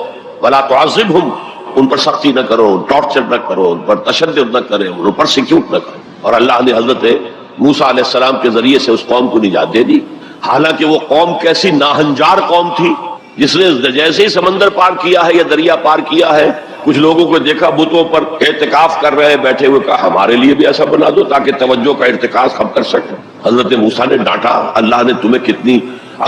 ولا تعذبہم, ان پر سختی نہ کرو, ٹارچر نہ کرو, ان پر تشدد نہ کرے, ان پر سیکیوٹ نہ کرو. اور اللہ نے حضرت موسیٰ علیہ السلام کے ذریعے سے اس قوم کو نجات دے دی. حالانکہ وہ قوم کیسی ناہنجار قوم تھی, جس نے جیسے ہی سمندر پار کیا ہے یا دریا پار کیا ہے, کچھ لوگوں کو دیکھا بتوں پر اعتکاف کر رہے بیٹھے ہوئے, کہا ہمارے لیے بھی ایسا بنا دو تاکہ توجہ کا ارتکاز ہم کر سکیں. حضرت موسیٰ نے ڈانٹا, اللہ نے تمہیں کتنی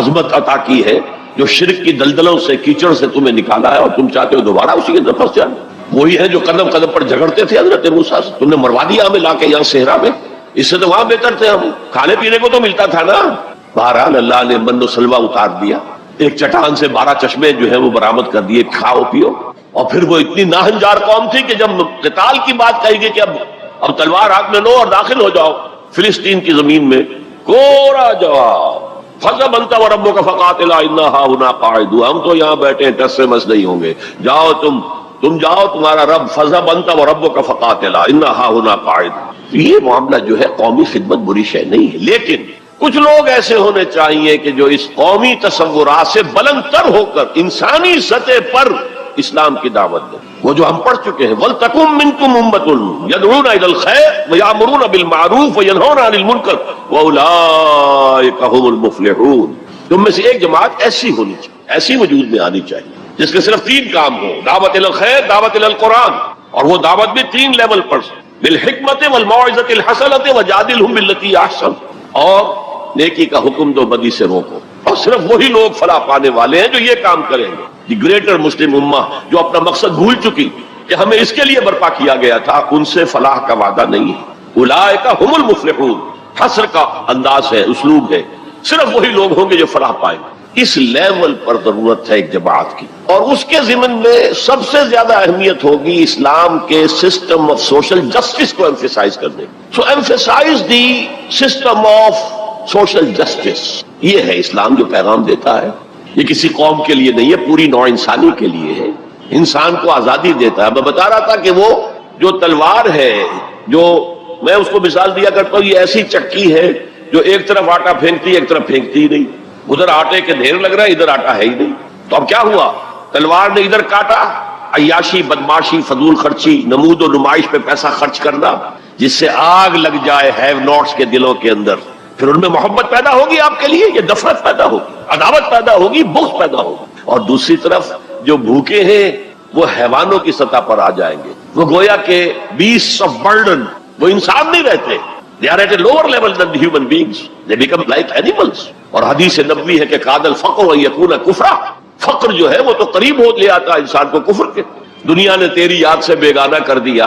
عظمت عطا کی ہے, جو شرک کی دلدلوں سے, کیچڑ سے تمہیں نکالا ہے, اور تم چاہتے ہو دوبارہ اسی کے اندر پھنس جانا. وہی ہے جو قدم قدم پر جھگڑتے تھے حضرت موسیٰ سے. تم نے مروا دیا ہمیں لا کے یہاں صحرا میں, اس سے تو وہاں بہتر تھے ہم, کھانے پینے کو تو ملتا تھا نا. بہرحال اللہ نے من و سلوہ اتار دیا, ایک چٹان سے 12 چشمے جو ہیں وہ برآمد کر دیے, کھاؤ پیو. اور پھر وہ اتنی ناہنجار قوم تھی کہ جب قتال کی بات کہی گئی کہ اب تلوار ہاتھ میں لو اور داخل ہو جاؤ فلسطین کی زمین میں, کوڑا جواب, فَذَهَبْ أَنْتَ وَرَبُّكَ فَقَاتِلَا إِنَّا هَاهُنَا قَاعِدُونَ. ہم تو یہاں بیٹھے ہیں, ٹس سے مس نہیں ہوں گے, جاؤ تم جاؤ, تمہارا رب. فَذَهَبْ أَنْتَ وَرَبُّكَ فَقَاتِلَا إِنَّا هَاهُنَا قَاعِدُونَ. یہ معاملہ جو ہے قومی خدمت بری شے نہیں ہے, لیکن کچھ لوگ ایسے ہونے چاہیے کہ جو اس قومی تصورات سے بلند تر ہو کر انسانی سطح پر اسلام کی دعوت دیں. وہ جو ہم پڑھ چکے ہیں, وَلْتَكُن مِّنكُمْ أُمَّةٌ يَدْعُونَ إِلَى الْخَيْرِ وَيَأْمُرُونَ بِالْمَعْرُوفِ وَيَنْهَوْنَ عَنِ الْمُنكَرِ وَأُولَٰئِكَ هُمُ الْمُفْلِحُونَ. تم میں سے ایک جماعت ایسی ہونی چاہیے, ایسی وجود میں آنی چاہیے, جس کے صرف 3 کام ہو, دعوت الی الخیر, دعوت الی القرآن, اور وہ دعوت بھی 3 لیول پر, بالحکمت والموعظۃ الحسنۃ وجادلھم باللتی احسن, اور نیکی کا حکم دو, بدی سے روکو. اور صرف وہی لوگ فلاح پانے والے ہیں جو یہ کام کریں گے. دی گریٹر مسلم امہ جو اپنا مقصد بھول چکی کہ ہمیں اس کے لیے برپا کیا گیا تھا, ان سے فلاح کا وعدہ نہیں ہے. اولئک ھم المفلحون, حصر کا انداز ہے, اسلوب ہے, صرف وہی لوگ ہوں گے جو فلاح پائیں گے. اس لیول پر ضرورت ہے ایک جماعت کی, اور اس کے ضمن میں سب سے زیادہ اہمیت ہوگی اسلام کے سسٹم آف سوشل جسٹس کو ایمفیسائز کرنے کی. So emphasize the system of social justice. یہ ہے اسلام جو پیغام دیتا ہے. یہ کسی قوم کے لیے نہیں ہے, پوری نوع انسانی کے لیے ہے. انسان کو آزادی دیتا ہے. میں بتا رہا تھا کہ وہ جو تلوار ہے, جو میں اس کو مثال دیا کرتا ہوں, یہ ایسی چکی ہے جو ایک طرف آٹا پھینکتی, ایک طرف پھینکتی ہی نہیں. ادھر آٹے کے ڈھیر لگ رہا ہے, ادھر آٹا ہے ہی نہیں. تو اب کیا ہوا, تلوار نے ادھر کاٹا عیاشی، بدماشی، فضول خرچی، نمود و نمائش پہ پیسہ خرچ کرنا، جس سے آگ لگ جائے ہیو ناٹس کے دلوں کے اندر، پھر ان میں محبت پیدا ہوگی آپ کے لیے، یہ نفرت پیدا ہوگی، عداوت پیدا ہوگی، بغض پیدا ہوگی. اور دوسری طرف جو بھوکے ہیں وہ حیوانوں کی سطح پر آ جائیں گے، وہ گویا کہ beasts of burden، وہ انسان نہیں رہتے. They are at a lower level than the human beings. They become like animals. اور حدیث نبوی ہے کہ قاد الفقر ان یکون کفرا، فقر جو ہے وہ تو قریب ہو لے آتا ہے انسان کو کفر کے. دنیا نے تیری یاد سے بیگانہ کر دیا،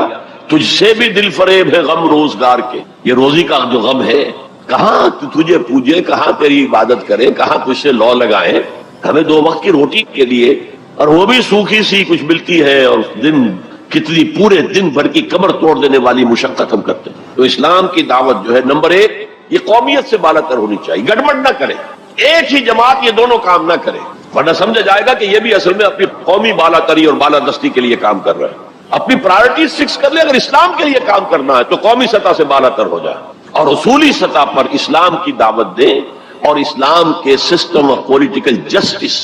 تجھ سے بھی دل فریب ہے غم روزگار کے. یہ روزی کا جو غم ہے، کہاں تجھے پوجے، کہاں تیری عبادت کرے، کہاں تجھ سے لو لگائیں. ہمیں 2 وقت کی روٹی کے لیے، اور وہ بھی سوکھی سی کچھ ملتی ہے، اور دن کتنی پورے دن بھر کی کمر توڑ دینے والی مشقت ہم کرتے ہیں. تو اسلام کی دعوت جو ہے، نمبر 1 یہ قومیت سے بالا تر ہونی چاہیے، گڑبڑ نہ کرے، ایک ہی جماعت یہ دونوں کام نہ کرے، ورنہ سمجھا جائے گا کہ یہ بھی اصل میں اپنی قومی بالا تری اور بالا دستی کے لیے کام کر رہا ہے. اپنی پرائرٹیز فکس کر لے، اگر اسلام کے لیے کام کرنا ہے تو قومی سطح سے بالا تر ہو جائے اور اصولی سطح پر اسلام کی دعوت دیں، اور اسلام کے system of political justice,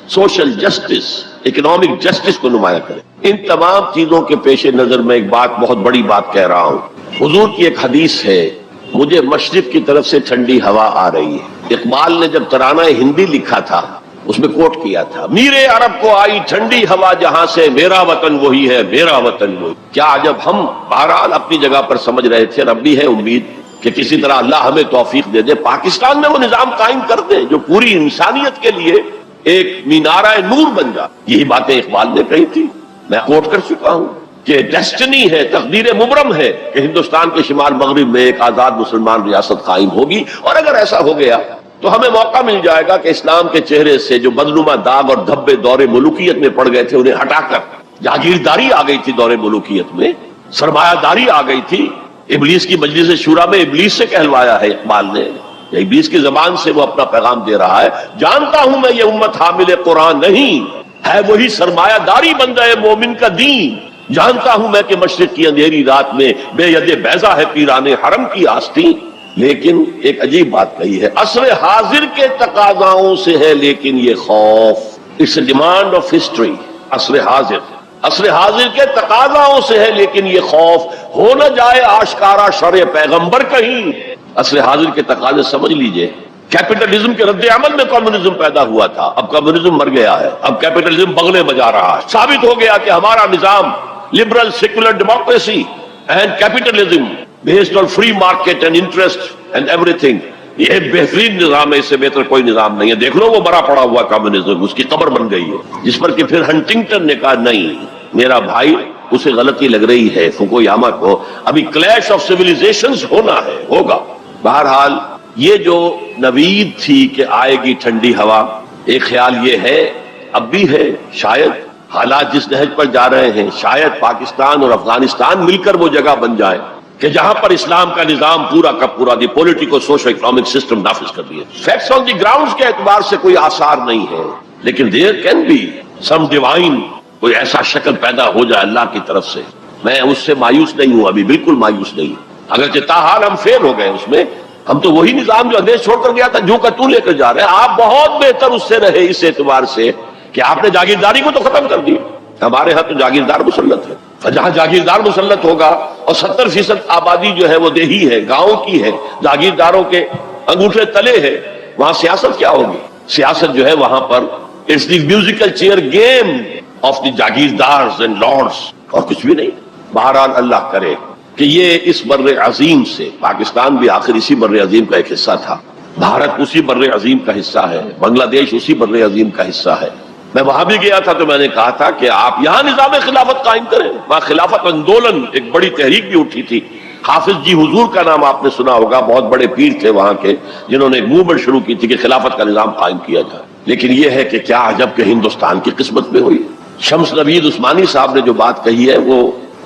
social justice, economic justice کو نمایاں کریں. ان تمام چیزوں کے پیش نظر میں ایک بات، بہت بڑی بات کہہ رہا ہوں. حضور کی ایک حدیث ہے، مجھے مشرق کی طرف سے ٹھنڈی ہوا آ رہی ہے. اقبال نے جب ترانہ ہندی لکھا تھا اس میں کوٹ کیا تھا، میرے عرب کو آئی ٹھنڈی ہوا جہاں سے، میرا وطن وہی ہے، میرا وطن وہی. کیا جب ہم بہرحال اپنی جگہ پر سمجھ رہے تھے، رب بھی ہے امید کہ کسی طرح اللہ ہمیں توفیق دے دے، پاکستان میں وہ نظام قائم کر دے جو پوری انسانیت کے لیے ایک مینارہ نور بن جائے. یہی باتیں اقبال نے کہی تھی، میں کوٹ کر چکا ہوں کہ ڈیسٹنی ہے، تقدیر مبرم ہے کہ ہندوستان کے شمال مغرب میں ایک آزاد مسلمان ریاست قائم ہوگی. اور اگر ایسا ہو گیا تو ہمیں موقع مل جائے گا کہ اسلام کے چہرے سے جو بدنما داغ اور دھبے دور ملوکیت میں پڑ گئے تھے انہیں ہٹا کر جاگیرداری آ گئی تھی، دور ملوکیت میں سرمایہ داری آ گئی تھی. ابلیس کی مجلس شورا میں ابلیس سے کہلوایا ہے اقبال نے، ابلیس کی زبان سے وہ اپنا پیغام دے رہا ہے. جانتا ہوں میں یہ امت حامل قرآن نہیں ہے، وہی سرمایہ داری بندہ ہے مومن کا دین. جانتا ہوں میں کہ مشرق کی اندھیری رات میں بے ید بیضا ہے پیران حرم کی آستین. لیکن ایک عجیب بات کہی ہے، عصر حاضر کے تقاضاؤں سے ہے لیکن یہ خوف. It's a demand of history. عصر حاضر کے تقاضاؤں سے ہے لیکن یہ خوف، ہو نہ جائے آشکارا شرع پیغمبر کہیں. عصر حاضر کے تقاضے سمجھ لیجئے. کیپٹلزم کے رد عمل میں کمیونزم پیدا ہوا تھا، اب کمیونزم مر گیا ہے، اب کیپٹلزم بغلے بجا رہا ہے. ثابت ہو گیا کہ ہمارا نظام liberal secular democracy and capitalism based on free market and interest and every thing, یہ بہترین نظام ہے، اس سے بہتر کوئی نظام نہیں ہے. دیکھ لو وہ مرا پڑا ہوا کمیونزم، اس کی قبر بن گئی ہے، جس پر کہ پھر ہنٹنگٹن نے کہا نہیں میرا بھائی، اسے غلطی لگ رہی ہے فوکویاما کو، ابھی کلیش آف سیویلائزیشنز ہونا ہے، ہوگا. بہرحال یہ جو نوید تھی کہ آئے گی ٹھنڈی ہوا، ایک خیال یہ ہے، اب بھی ہے، شاید حالات جس نہج پر جا رہے ہیں شاید پاکستان اور افغانستان مل کر وہ جگہ بن جائے کہ جہاں پر اسلام کا نظام پورا کا پورا دی پولیٹیکو سوشو اکنامک سسٹم نافذ کر دیا. فیکٹس آن دی گراؤنڈز کے اعتبار سے کوئی آثار نہیں ہے، لیکن there can be some divine, کوئی ایسا شکل پیدا ہو جائے اللہ کی طرف سے. میں اس سے مایوس نہیں ہوں، ابھی بالکل مایوس نہیں، اگرچہ تاحال ہم فیل ہو گئے اس میں. ہم تو وہی نظام جو اندیش چھوڑ کر گیا تھا جو کا تو لے کر جا رہے ہیں. آپ بہت بہتر اس سے رہے اس اعتبار سے کہ آپ نے جاگیرداری کو تو ختم کر دی. ہمارے ہاں تو جاگیردار مسلط ہے، جہاں جاگیردار مسلط ہوگا اور 70% آبادی جو ہے وہ دیہی ہے، گاؤں کی ہے، جاگیرداروں کے انگوٹھے تلے ہے، وہاں سیاست کیا ہوگی؟ سیاست جو ہے وہاں پر it's the musical chair game of the jagirdars and lords, اور کچھ بھی نہیں. بہرحال اللہ کرے کہ یہ اس بر عظیم سے، پاکستان بھی آخر اسی بر عظیم کا ایک حصہ تھا، بھارت اسی بر عظیم کا حصہ ہے، بنگلہ دیش اسی بر عظیم کا حصہ ہے. میں وہاں بھی گیا تھا تو میں نے کہا تھا کہ آپ یہاں نظام خلافت قائم کریں. وہاں خلافت اندولن ایک بڑی تحریک بھی اٹھی تھی. حافظ جی حضور کا نام آپ نے سنا ہوگا، بہت بڑے پیر تھے وہاں کے، جنہوں نے ایک موومنٹ شروع کی تھی کہ خلافت کا نظام قائم کیا جائے. لیکن یہ ہے کہ کیا عجب کہ ہندوستان کی قسمت میں ہوئی. شمس نوید عثمانی صاحب نے جو بات کہی ہے وہ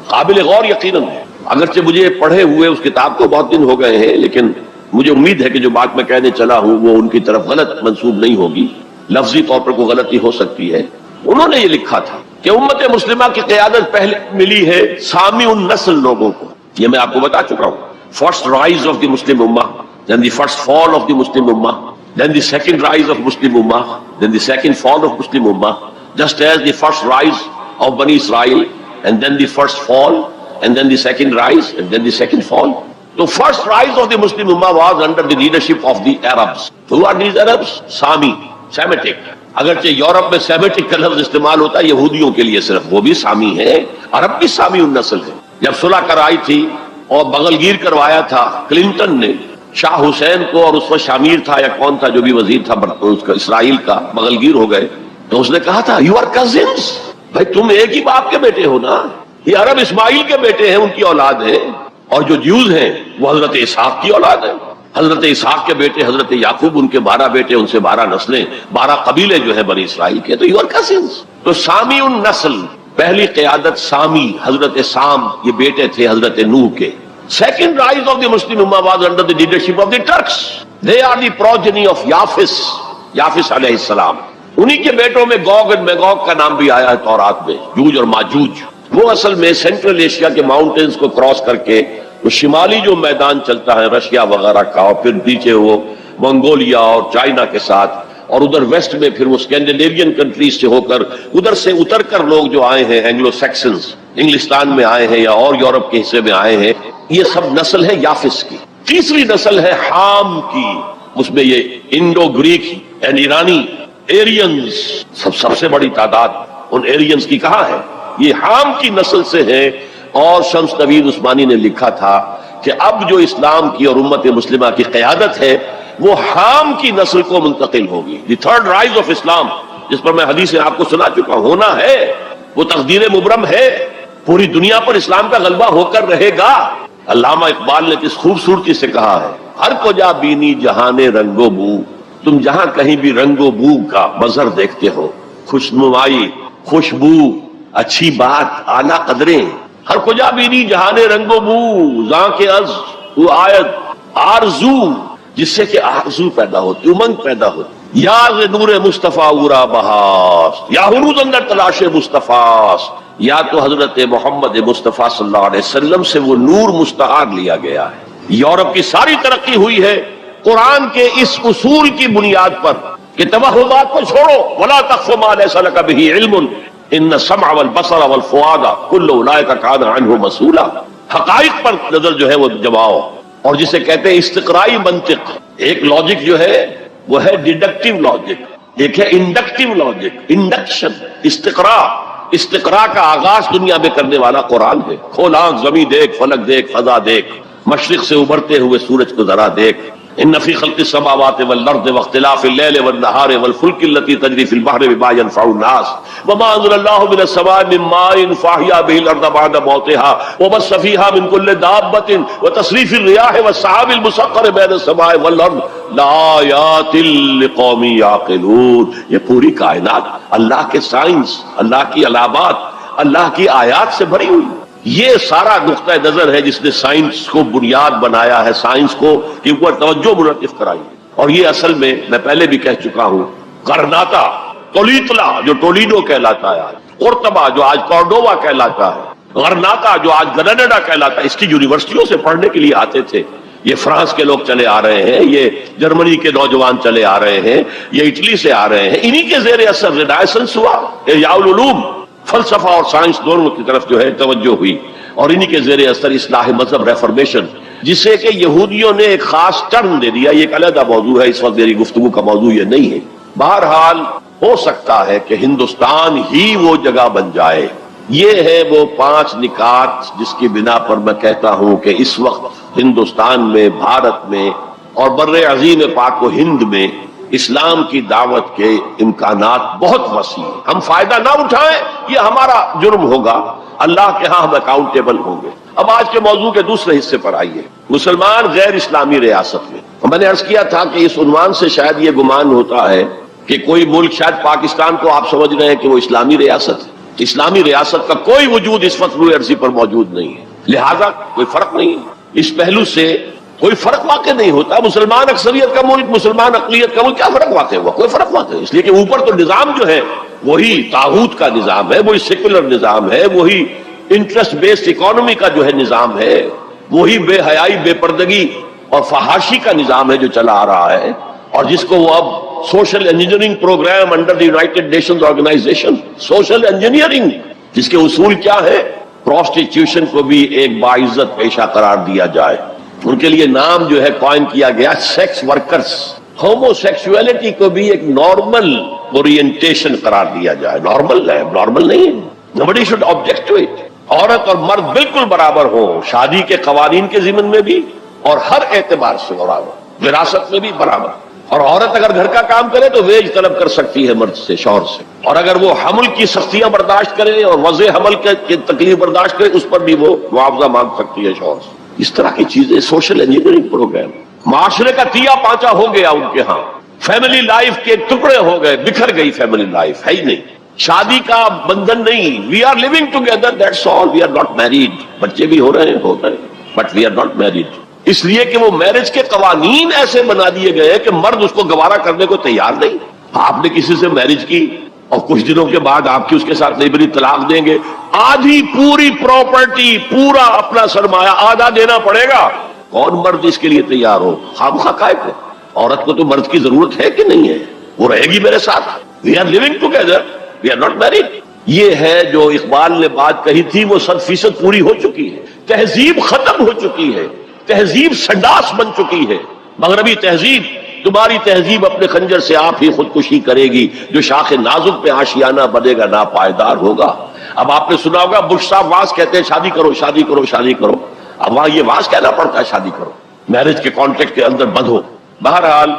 قابل غور یقیناً ہے. اگرچہ مجھے پڑھے ہوئے اس کتاب کو بہت دن ہو گئے ہیں، لیکن مجھے امید ہے کہ جو بات میں کہنے چلا ہوں وہ ان کی طرف غلط منسوب نہیں ہوگی، لفظی طور پر کوئی غلطی ہو سکتی ہے. انہوں نے یہ لکھا تھا کہ امت مسلمہ کی قیادت پہلے ملی ہے سامی النسل لوگوں کو. یہ میں آپ کو بتا چکا ہوں. First rise of the Muslim امہ، then the first fall of the Muslim امہ، then the second rise of Muslim امہ، then the second fall of Muslim امہ. Just as the first rise of Bani Israel, and then the first fall, and then the second rise, and then the second fall. The first rise of the Muslim Ummah was under the leadership of the Arabs. Who are these Arabs? Sami, Semitic. اگرچہ Europe میں Semitic کا لفظ استعمال ہوتا ہے یہودیوں کے لیے صرف، وہ بھی سامی ہے، عرب بھی سامی النسل ہے. جب صلح کرائی تھی اور بغل گیر کروایا تھا کلنٹن نے شاہ حسین کو، اور اس وقت شامیر تھا یا کون تھا جو بھی وزیر تھا اس کا اسرائیل کا، بغل گیر ہو گئے، تو اس نے کہا تھا یو آر کزنس، بھائی تم ایک ہی باپ کے بیٹے ہو نا. یہ عرب اسماعیل کے بیٹے ہیں، ان کی اولاد ہے، اور جو جیوز ہیں وہ حضرت اسحاق کی اولاد ہے. حضرت اسحاق کے بیٹے حضرت یعقوب، ان کے 12 بیٹے، ان سے 12 نسلیں، 12 قبیلے جو ہیں بنی اسرائیل کے. تو یو آر کزنس. تو سامی النسل، پہلی قیادت سامی، حضرت سام، یہ بیٹے تھے حضرت نوح کے. Second rise of the Muslim Ummah was under the leadership of the Turks. They are the progeny of Yafis, Yafis علیہ السلام. انہی کے بیٹوں میں گوگ اور میگوگ کا نام بھی آیا ہے تورات میں، جوج اور ماجوج. وہ اصل میں سینٹرل ایشیا کے ماؤنٹینز کو کراس کر کے وہ شمالی جو میدان چلتا ہے رشیا وغیرہ کا، اور پھر نیچے وہ منگولیا اور چائنا کے ساتھ، اور ادھر ویسٹ میں پھر وہ اسکینڈینیوین کنٹریز سے ہو کر ادھر سے اتر کر لوگ جو آئے ہیں اینگلو سیکسنز، انگلستان میں آئے ہیں یا اور یورپ کے حصے میں آئے ہیں، یہ سب نسل ہے یافس کی. تیسری نسل ہے حام کی، اس میں یہ انڈو گریک اینڈ ایرانی ایرینز، سب سے بڑی تعداد ان ایرینز کی کہاں ہے؟ یہ حام کی نسل سے ہے. اور شمس نوید عثمانی نے لکھا تھا کہ اب جو اسلام کی اور امت مسلمہ کی قیادت ہے وہ حام کی نسل کو منتقل ہوگی. دی تھرڈ رائز آف اسلام، جس پر میں حدیثیں آپ کو سنا چکا ہوں، ہونا ہے، وہ تقدیر مبرم ہے، پوری دنیا پر اسلام کا غلبہ ہو کر رہے گا. علامہ اقبال نے کس خوبصورتی سے کہا ہے، ہر کو جا بینی جہان رنگ و بو، تم جہاں کہیں بھی رنگ و بو کا منظر دیکھتے ہو، خوشنمائی، خوشبو، اچھی بات، اعلیٰ قدریں. ہر کجا بینی جہان رنگ و بو، زاں کے از وہ آیت آرزو، جس سے کہ آرزو پیدا ہوتی، امنگ پیدا ہوتی. یاز نور مصطفیٰ اورا بہاس، یا ہنوز اندر تلاش مصطفیٰ، یا تو حضرت محمد مصطفیٰ صلی اللہ علیہ وسلم سے وہ نور مستعار لیا گیا ہے. یورپ کی ساری ترقی ہوئی ہے قرآن کے اس اصول کی بنیاد پر کہ توہمات کو چھوڑو، ولا تقف ما لیس لک بہ علم ان السمع والبصر والفؤاد کل اولئک کان عنہ مسئولا. حقائق پر نظر جو ہے وہ جماؤ. اور جسے کہتے ہیں استقرائی منطق، ایک لاجک جو ہے وہ ہے ڈیڈکٹیو لاجک، ایک ہے انڈکٹیو لاجک، انڈکشن. استقراء کا آغاز دنیا میں کرنے والا قرآن ہے. کھول آنکھ، زمین دیکھ، فلک دیکھ، فضا دیکھ، مشرق سے ابھرتے ہوئے سورج کو ذرا دیکھ. ان فی خلق السماوات والارض واختلاف الليل والنهار والفلك التي تجري في البحر بما ينفع الناس وما انزل الله من السماء من ماء فاحيا به الارض بعد موتها وبث فيها من كل دابة وتصريف الرياح والسحاب المسخر بين السماء والارض لآيات لقوم يعقلون. یہ پوری کائنات اللہ کے سائنس، اللہ کی علامات، اللہ کی آیات سے بھری ہوئی. یہ سارا نقطہ نظر ہے جس نے سائنس کو بنیاد بنایا ہے، سائنس کو کہ اوپر توجہ منعطف کرائی. اور یہ اصل میں پہلے بھی کہہ چکا ہوں، غرناطہ، تولیتلا جو ٹولیڈو کہلاتا ہے آج، قرطبہ جو آج کارڈووا کہلاتا ہے، غرناطہ جو آج گرناڈا کہلاتا ہے، اس کی یونیورسٹیوں سے پڑھنے کے لیے آتے تھے. یہ فرانس کے لوگ چلے آ رہے ہیں، یہ جرمنی کے نوجوان چلے آ رہے ہیں، یہ اٹلی سے آ رہے ہیں. انہی کے زیر اثر رینیسانس ہوا، احیاء العلوم، فلسفہ اور سائنس دونوں کی طرف جو ہے توجہ ہوئی. اور انہی کے زیر اثر اصلاح مذہب، ریفارمیشن، جسے کہ یہودیوں نے ایک خاص ٹرم دے دیا. یہ ایک علیحدہ موضوع ہے، اس وقت میری گفتگو کا موضوع یہ نہیں ہے. بہرحال ہو سکتا ہے کہ ہندوستان ہی وہ جگہ بن جائے. یہ ہے وہ 5 نکات جس کی بنا پر میں کہتا ہوں کہ اس وقت ہندوستان میں، بھارت میں اور بر عظیم پاک و ہند میں اسلام کی دعوت کے امکانات بہت وسیع ہیں. ہم فائدہ نہ اٹھائیں یہ ہمارا جرم ہوگا، اللہ کے ہاں ہم اکاؤنٹیبل ہوں گے. اب آج کے موضوع کے دوسرے حصے پر آئیے. مسلمان غیر اسلامی ریاست میں، میں نے عرض کیا تھا کہ اس عنوان سے شاید یہ گمان ہوتا ہے کہ کوئی ملک، شاید پاکستان کو آپ سمجھ رہے ہیں کہ وہ اسلامی ریاست ہے. اسلامی ریاست کا کوئی وجود اس وقت روئے ارضی پر موجود نہیں ہے، لہذا کوئی فرق نہیں ہے. اس پہلو سے کوئی فرق واقع نہیں ہوتا. مسلمان اکثریت کا ملک، مسلمان اقلیت کا ملک، کیا فرق واقع ہوا؟ کوئی فرق واقع ہے. اس لیے کہ اوپر تو نظام جو ہے وہی طاغوت کا نظام ہے، وہی سیکولر نظام ہے، وہی انٹرسٹ بیسڈ اکانومی کا جو ہے نظام ہے، وہی بے حیائی، بے پردگی اور فحاشی کا نظام ہے جو چلا آ رہا ہے، اور جس کو وہ اب social engineering program under the United Nations organisation, social engineering جس کے اصول کیا ہے؟ پروسٹیٹیوشن کو بھی ایک باعزت پیشہ قرار دیا جائے. ان کے لیے نام جو ہے کوائن کیا گیا سیکس ورکرز. ہومو سیکسولیٹی کو بھی ایک نارمل اورینٹیشن قرار دیا جائے. نارمل ہے، نارمل نہیں ہے. Nobody should object to it. عورت اور مرد بالکل برابر ہوں، شادی کے قوانین کے ضمن میں بھی اور ہر اعتبار سے برابر، وراثت میں بھی برابر. اور عورت اگر گھر کا کام کرے تو ویج طلب کر سکتی ہے مرد سے، شوہر سے. اور اگر وہ حمل کی سختیاں برداشت کرے اور وضع حمل کی تکلیف برداشت کرے، اس پر بھی وہ معاوضہ مانگ سکتی ہے شوہر سے. اس طرح کی چیزیں سوشل انجینئرنگ پروگرام. معاشرے کا تیا پانچا ہو گیا ان کے ہاں. فیملی لائف کے ٹکڑے ہو گئے، بکھر گئی فیملی لائف، ہے ہی نہیں. شادی کا بندھن نہیں. We are living together, that's all. We are not married. بچے بھی ہو رہے ہیں but we are not married. اس لیے کہ وہ میرج کے قوانین ایسے بنا دیے گئے کہ مرد اس کو گوارا کرنے کو تیار نہیں. آپ نے کسی سے میرج کی اور کچھ دنوں کے بعد آپ کی اس کے ساتھ لیبری طلاق دیں گے، آدھی پوری پراپرٹی، پورا اپنا سرمایہ آدھا دینا پڑے گا. کون مرد اس کے لیے تیار ہو؟ خامخواہ قائب ہے. عورت کو تو مرد کی ضرورت ہے کہ نہیں ہے؟ وہ رہے گی میرے ساتھ. We are living together, we are not married. یہ ہے جو اقبال نے بات کہی تھی، وہ 100% پوری ہو چکی ہے. تہذیب ختم ہو چکی ہے، تہذیب سنڈاس بن چکی ہے. مغربی تہذیب، تمہاری تہذیب اپنے خنجر سے آپ ہی خودکشی کرے گی. جو شاخ نازک پہ آشیانہ بنے گا ناپائیدار ہوگا. اب آپ نے سنا ہوگا بش صاحب واز کہتے ہیں شادی کرو شادی کرو شادی کرو. اب وہاں یہ واز کہنا پڑتا ہے شادی کرو، میرج کے کانٹریکٹ کے اندر بندھو. بہرحال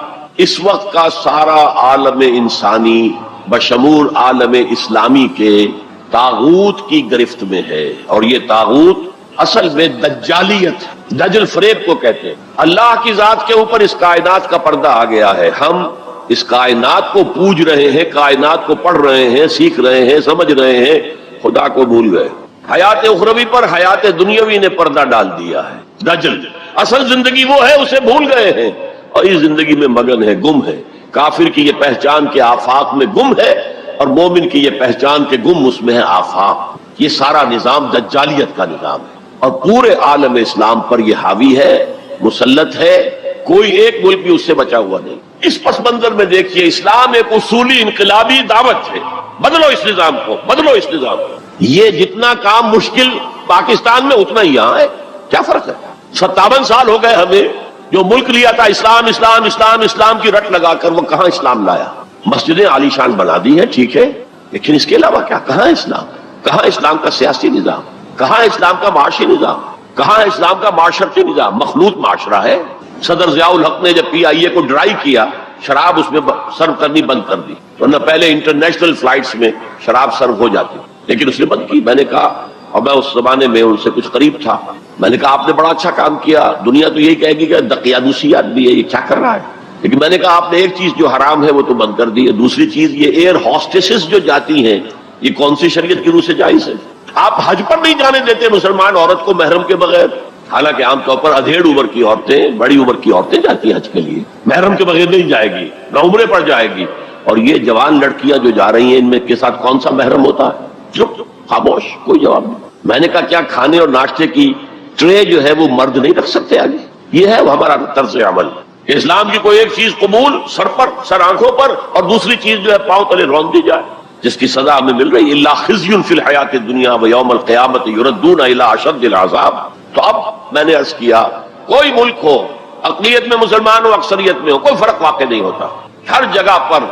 اس وقت کا سارا عالم انسانی بشمول عالم اسلامی کے طاغوت کی گرفت میں ہے. اور یہ طاغوت اصل میں دجالیت، دجل فریب کو کہتے ہیں. اللہ کی ذات کے اوپر اس کائنات کا پردہ آ گیا ہے. ہم اس کائنات کو پوج رہے ہیں، کائنات کو پڑھ رہے ہیں، سیکھ رہے ہیں، سمجھ رہے ہیں، خدا کو بھول گئے. حیات اخروی پر حیات دنیاوی نے پردہ ڈال دیا ہے. دجل اصل زندگی وہ ہے، اسے بھول گئے ہیں اور اس زندگی میں مگن ہے، گم ہے. کافر کی یہ پہچان کے آفاق میں گم ہے اور مومن کی یہ پہچان کے گم اس میں ہے آفاق. یہ سارا نظام دجالیت کا نظام ہے اور پورے عالم اسلام پر یہ حاوی ہے، مسلط ہے. کوئی ایک ملک بھی اس سے بچا ہوا نہیں. اس پس منظر میں دیکھیے، اسلام ایک اصولی انقلابی دعوت ہے. بدلو اس نظام کو، بدلو اس نظام کو. یہ جتنا کام مشکل پاکستان میں اتنا ہی یہاں ہے. کیا فرق ہے؟ 57 سال ہو گئے ہمیں. جو ملک لیا تھا اسلام اسلام اسلام اسلام کی رٹ لگا کر، وہ کہاں اسلام لایا؟ مسجدیں عالی شان بنا دی ہیں، ٹھیک ہے، لیکن اس کے علاوہ کیا؟ کہاں اسلام؟ کہاں اسلام کا سیاسی نظام؟ کہاں اسلام کا معاشی نظام؟ کہاں اسلام کا معاشرتی نظام؟ مخلوط معاشرہ ہے. صدر ضیاء الحق نے جب PIA کو ڈرائی کیا، شراب اس میں سرو کرنی بند کر دی. ورنہ پہلے انٹرنیشنل فلائٹس میں شراب سرو ہو جاتی، لیکن اس نے بند کی. میں نے کہا، اور میں اس زمانے میں ان سے کچھ قریب تھا، میں نے کہا آپ نے بڑا اچھا کام کیا. دنیا تو یہی کہے گی کہ دقیانوسی آدمی ہے، یہ کیا کر رہا ہے. لیکن میں نے کہا آپ نے ایک چیز جو حرام ہے وہ تو بند کر دی ہے. دوسری چیز یہ ایئر ہاسٹسز جو جاتی ہیں، یہ کون سی شریعت کی روح سے جائز ہے؟ آپ حج پر نہیں جانے دیتے مسلمان عورت کو محرم کے بغیر. حالانکہ عام طور پر ادھیڑ عمر کی عورتیں، بڑی عمر کی عورتیں جاتی ہیں حج کے لیے، محرم کے بغیر نہیں جائے گی، نہ عمرے پر جائے گی. اور یہ جوان لڑکیاں جو جا رہی ہیں، ان میں کے ساتھ کون سا محرم ہوتا ہے؟ چپ خاموش، کوئی جواب نہیں. میں نے کہا کیا کھانے اور ناشتے کی ٹرے جو ہے وہ مرد نہیں رکھ سکتے آگے؟ یہ ہے ہمارا طرز عمل. اسلام کی کوئی ایک چیز قبول، سر پر، سر آنکھوں پر، اور دوسری چیز جو ہے پاؤں تلے رون دی جائے، جس کی سزا ہمیں مل رہی ہے. الا خزي في الحیات الدنیا ویوم القیامت یردون الى اشد العذاب. تو اب میں نے عرض کیا، کوئی ملک ہو، اقلیت میں مسلمان ہو، اکثریت میں ہو، کوئی فرق واقع نہیں ہوتا. ہر جگہ پر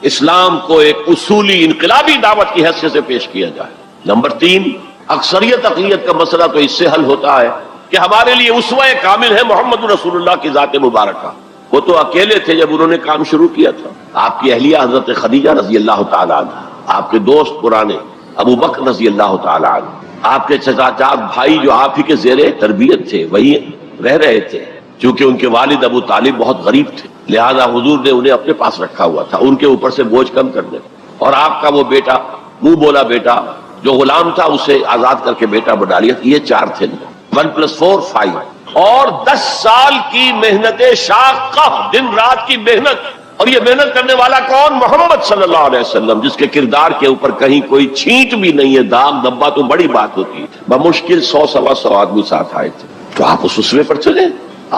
اسلام کو ایک اصولی انقلابی دعوت کی حیثیت سے پیش کیا جائے. نمبر 3، اکثریت اقلیت کا مسئلہ تو اس سے حل ہوتا ہے کہ ہمارے لیے اسوہ کامل ہے محمد رسول اللہ کی ذات مبارکہ. وہ تو اکیلے تھے جب انہوں نے کام شروع کیا تھا. آپ کی اہلیہ حضرت خدیجہ رضی اللہ تعالی عنہ، آپ کے دوست پرانے ابو بکر رضی اللہ تعالی عنہ، آپ کے چچا بھائی جو آپ ہی کے زیر تربیت تھے وہی رہ رہے تھے. چونکہ ان کے والد ابو طالب بہت غریب تھے، لہذا حضور نے انہیں اپنے پاس رکھا ہوا تھا ان کے اوپر سے بوجھ کم کرنے. اور آپ کا وہ بیٹا، منہ بولا بیٹا جو غلام تھا، اسے آزاد کر کے بیٹا بنا لیا. یہ 4 تھے. 1 + 4 5. اور 10 سال کی محنت شاقہ، دن رات کی محنت. اور یہ محنت کرنے والا کون؟ محمد صلی اللہ علیہ وسلم، جس کے کردار کے اوپر کہیں کوئی چھینٹ بھی نہیں ہے، داغ دھبا تو بڑی بات ہوتی ہے. بمشکل 100-125 آدمی ساتھ آئے تھے. تو آپ اس اسوے پر چلیں،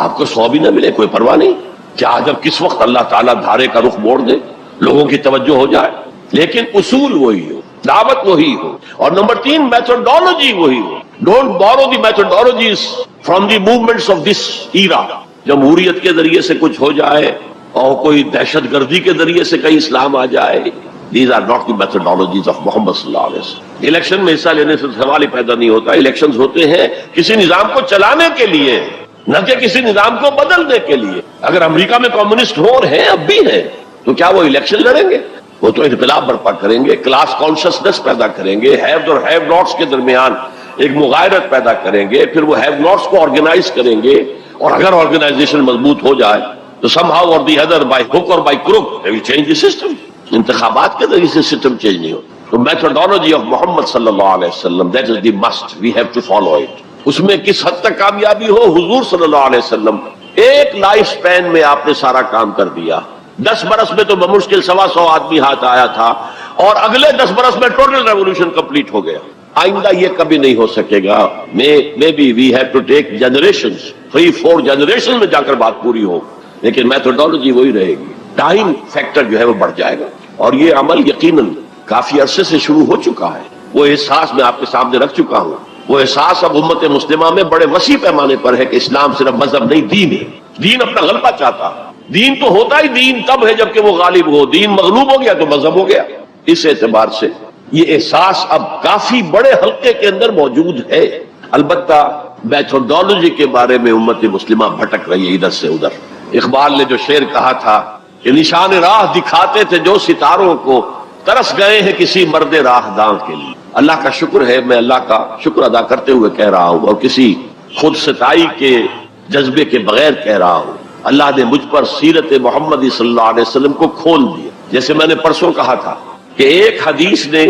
آپ کو 100 بھی نہ ملے کوئی پرواہ نہیں. کیا جب کس وقت اللہ تعالیٰ دھارے کا رخ موڑ دے، لوگوں کی توجہ ہو جائے. لیکن اصول وہی ہو. دعوت وہی ہو. اور نمبر 3 میتھڈالوجی وہی ہو. Don't borrow the methodologies from the movements of this era. جمہوریت کے ذریعے سے کچھ ہو جائے اور کوئی دہشت گردی کے ذریعے سے کہیں اسلام آ جائے. These are not the methodologies of Muhammad صلی اللہ علیہ وسلم. الیکشن میں حصہ لینے سے سوال ہی پیدا نہیں ہوتا. الیکشنز ہوتے ہیں کسی نظام کو چلانے کے لیے, نہ کہ کسی نظام کو بدلنے کے لیے. اگر امریکہ میں کمیونسٹ ہو اور ہیں, اب بھی ہیں, تو کیا وہ الیکشن لڑیں گے؟ وہ تو انقلاب برپا کریں گے, کلاس کانشسنس پیدا کریں گے, ہیوز اور ہیو ناٹس کے درمیان ایک مغایرت پیدا کریں گے, پھر وہ ہیو ناٹس کو آرگنائز کریں گے, اور اگر آرگنائزیشن مضبوط ہو جائے تو سم ہاؤ اور دی ادر بائی ہک اور by crook they will change the system. انتخابات کے ذریعے سے سسٹم چینج نہیں ہوتا. تو میتھڈالوجی آف محمد صلی اللہ علیہ وسلم, that is the must, we have to follow it. اس میں کس حد تک کامیابی ہو, حضور صلی اللہ علیہ وسلم ایک لائف سپین میں آپ نے سارا کام کر دیا. 10 برس میں تو بمشکل 125 آدمی ہاتھ آیا تھا, اور اگلے 10 برس میں ٹوٹل ریولوشن کمپلیٹ ہو گیا. آئندہ یہ کبھی نہیں ہو سکے گا. May be we have to take generations, 3-4 generation میں جا کر بات پوری ہو, لیکن میتھڈالوجی وہی رہے گی. ٹائم فیکٹر جو ہے وہ بڑھ جائے گا. اور یہ عمل یقیناً کافی عرصے سے شروع ہو چکا ہے. وہ احساس میں آپ کے سامنے رکھ چکا ہوں. وہ احساس اب امت مسلمہ میں بڑے وسیع پیمانے پر ہے کہ اسلام صرف مذہب نہیں, دین ہے. دین اپنا غلبہ چاہتا ہے. دین تو ہوتا ہی دین تب ہے جب کہ وہ غالب ہو. دین مغلوب ہو گیا تو مذہب ہو گیا. اس اعتبار سے یہ احساس اب کافی بڑے حلقے کے اندر موجود ہے. البتہ میتھڈالوجی کے بارے میں امت مسلمہ بھٹک رہی ہے ادھر سے ادھر. اقبال نے جو شعر کہا تھا کہ نشان راہ دکھاتے تھے جو ستاروں کو, ترس گئے ہیں کسی مرد راہ داں کے لیے. اللہ کا شکر ہے, میں اللہ کا شکر ادا کرتے ہوئے کہہ رہا ہوں, اور کسی خود ستائی کے جذبے کے بغیر کہہ رہا ہوں, اللہ نے مجھ پر سیرت محمدی صلی اللہ علیہ وسلم کو کھول دیا. جیسے میں نے پرسوں کہا تھا کہ ایک حدیث نے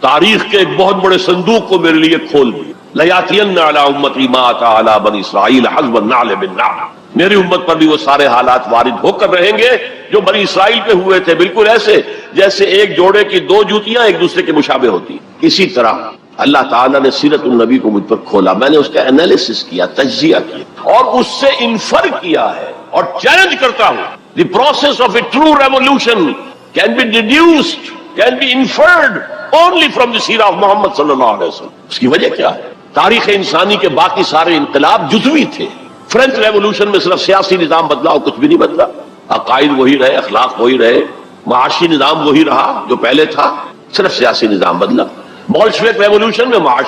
تاریخ کے ایک بہت بڑے صندوق کو میرے لیے کھول دیا. لَيَأْتِيَنَّ عَلَىٰ أُمَّتِي مَا أَتَىٰ عَلَىٰ بَنِي إِسْرَائِيلَ حَسْبَ النَّعْلِ بِالنَّعْلِ. میری امت پر بھی وہ سارے حالات وارد ہو کر رہیں گے جو بنی اسرائیل پہ ہوئے تھے. بالکل ایسے جیسے ایک جوڑے کی 2 جوتیاں ایک دوسرے کے مشابہ ہوتی. اسی طرح اللہ تعالیٰ نے سیرت النبی کو مجھ پر کھولا. میں نے اس کا انالیسس کیا, تجزیہ کیا, اور اس سے انفر کیا ہے, اور چیلنج کرتا ہوں. The process of a true revolution can be deduced, can be inferred only from the سیرہ آف محمد صلی اللہ علیہ وسلم. اس کی وجہ کیا ہے؟ تاریخ انسانی کے باقی سارے انقلاب جزوی تھے. فرینچ ریولوشن میں صرف سیاسی نظام بدلا اور کچھ بھی نہیں بدلا. عقائد وہی رہے, اخلاق وہی رہے, معاشی نظام وہی رہا جو پہلے تھا, صرف سیاسی نظام بدلا. بولشوک ریولوشن میں معاشی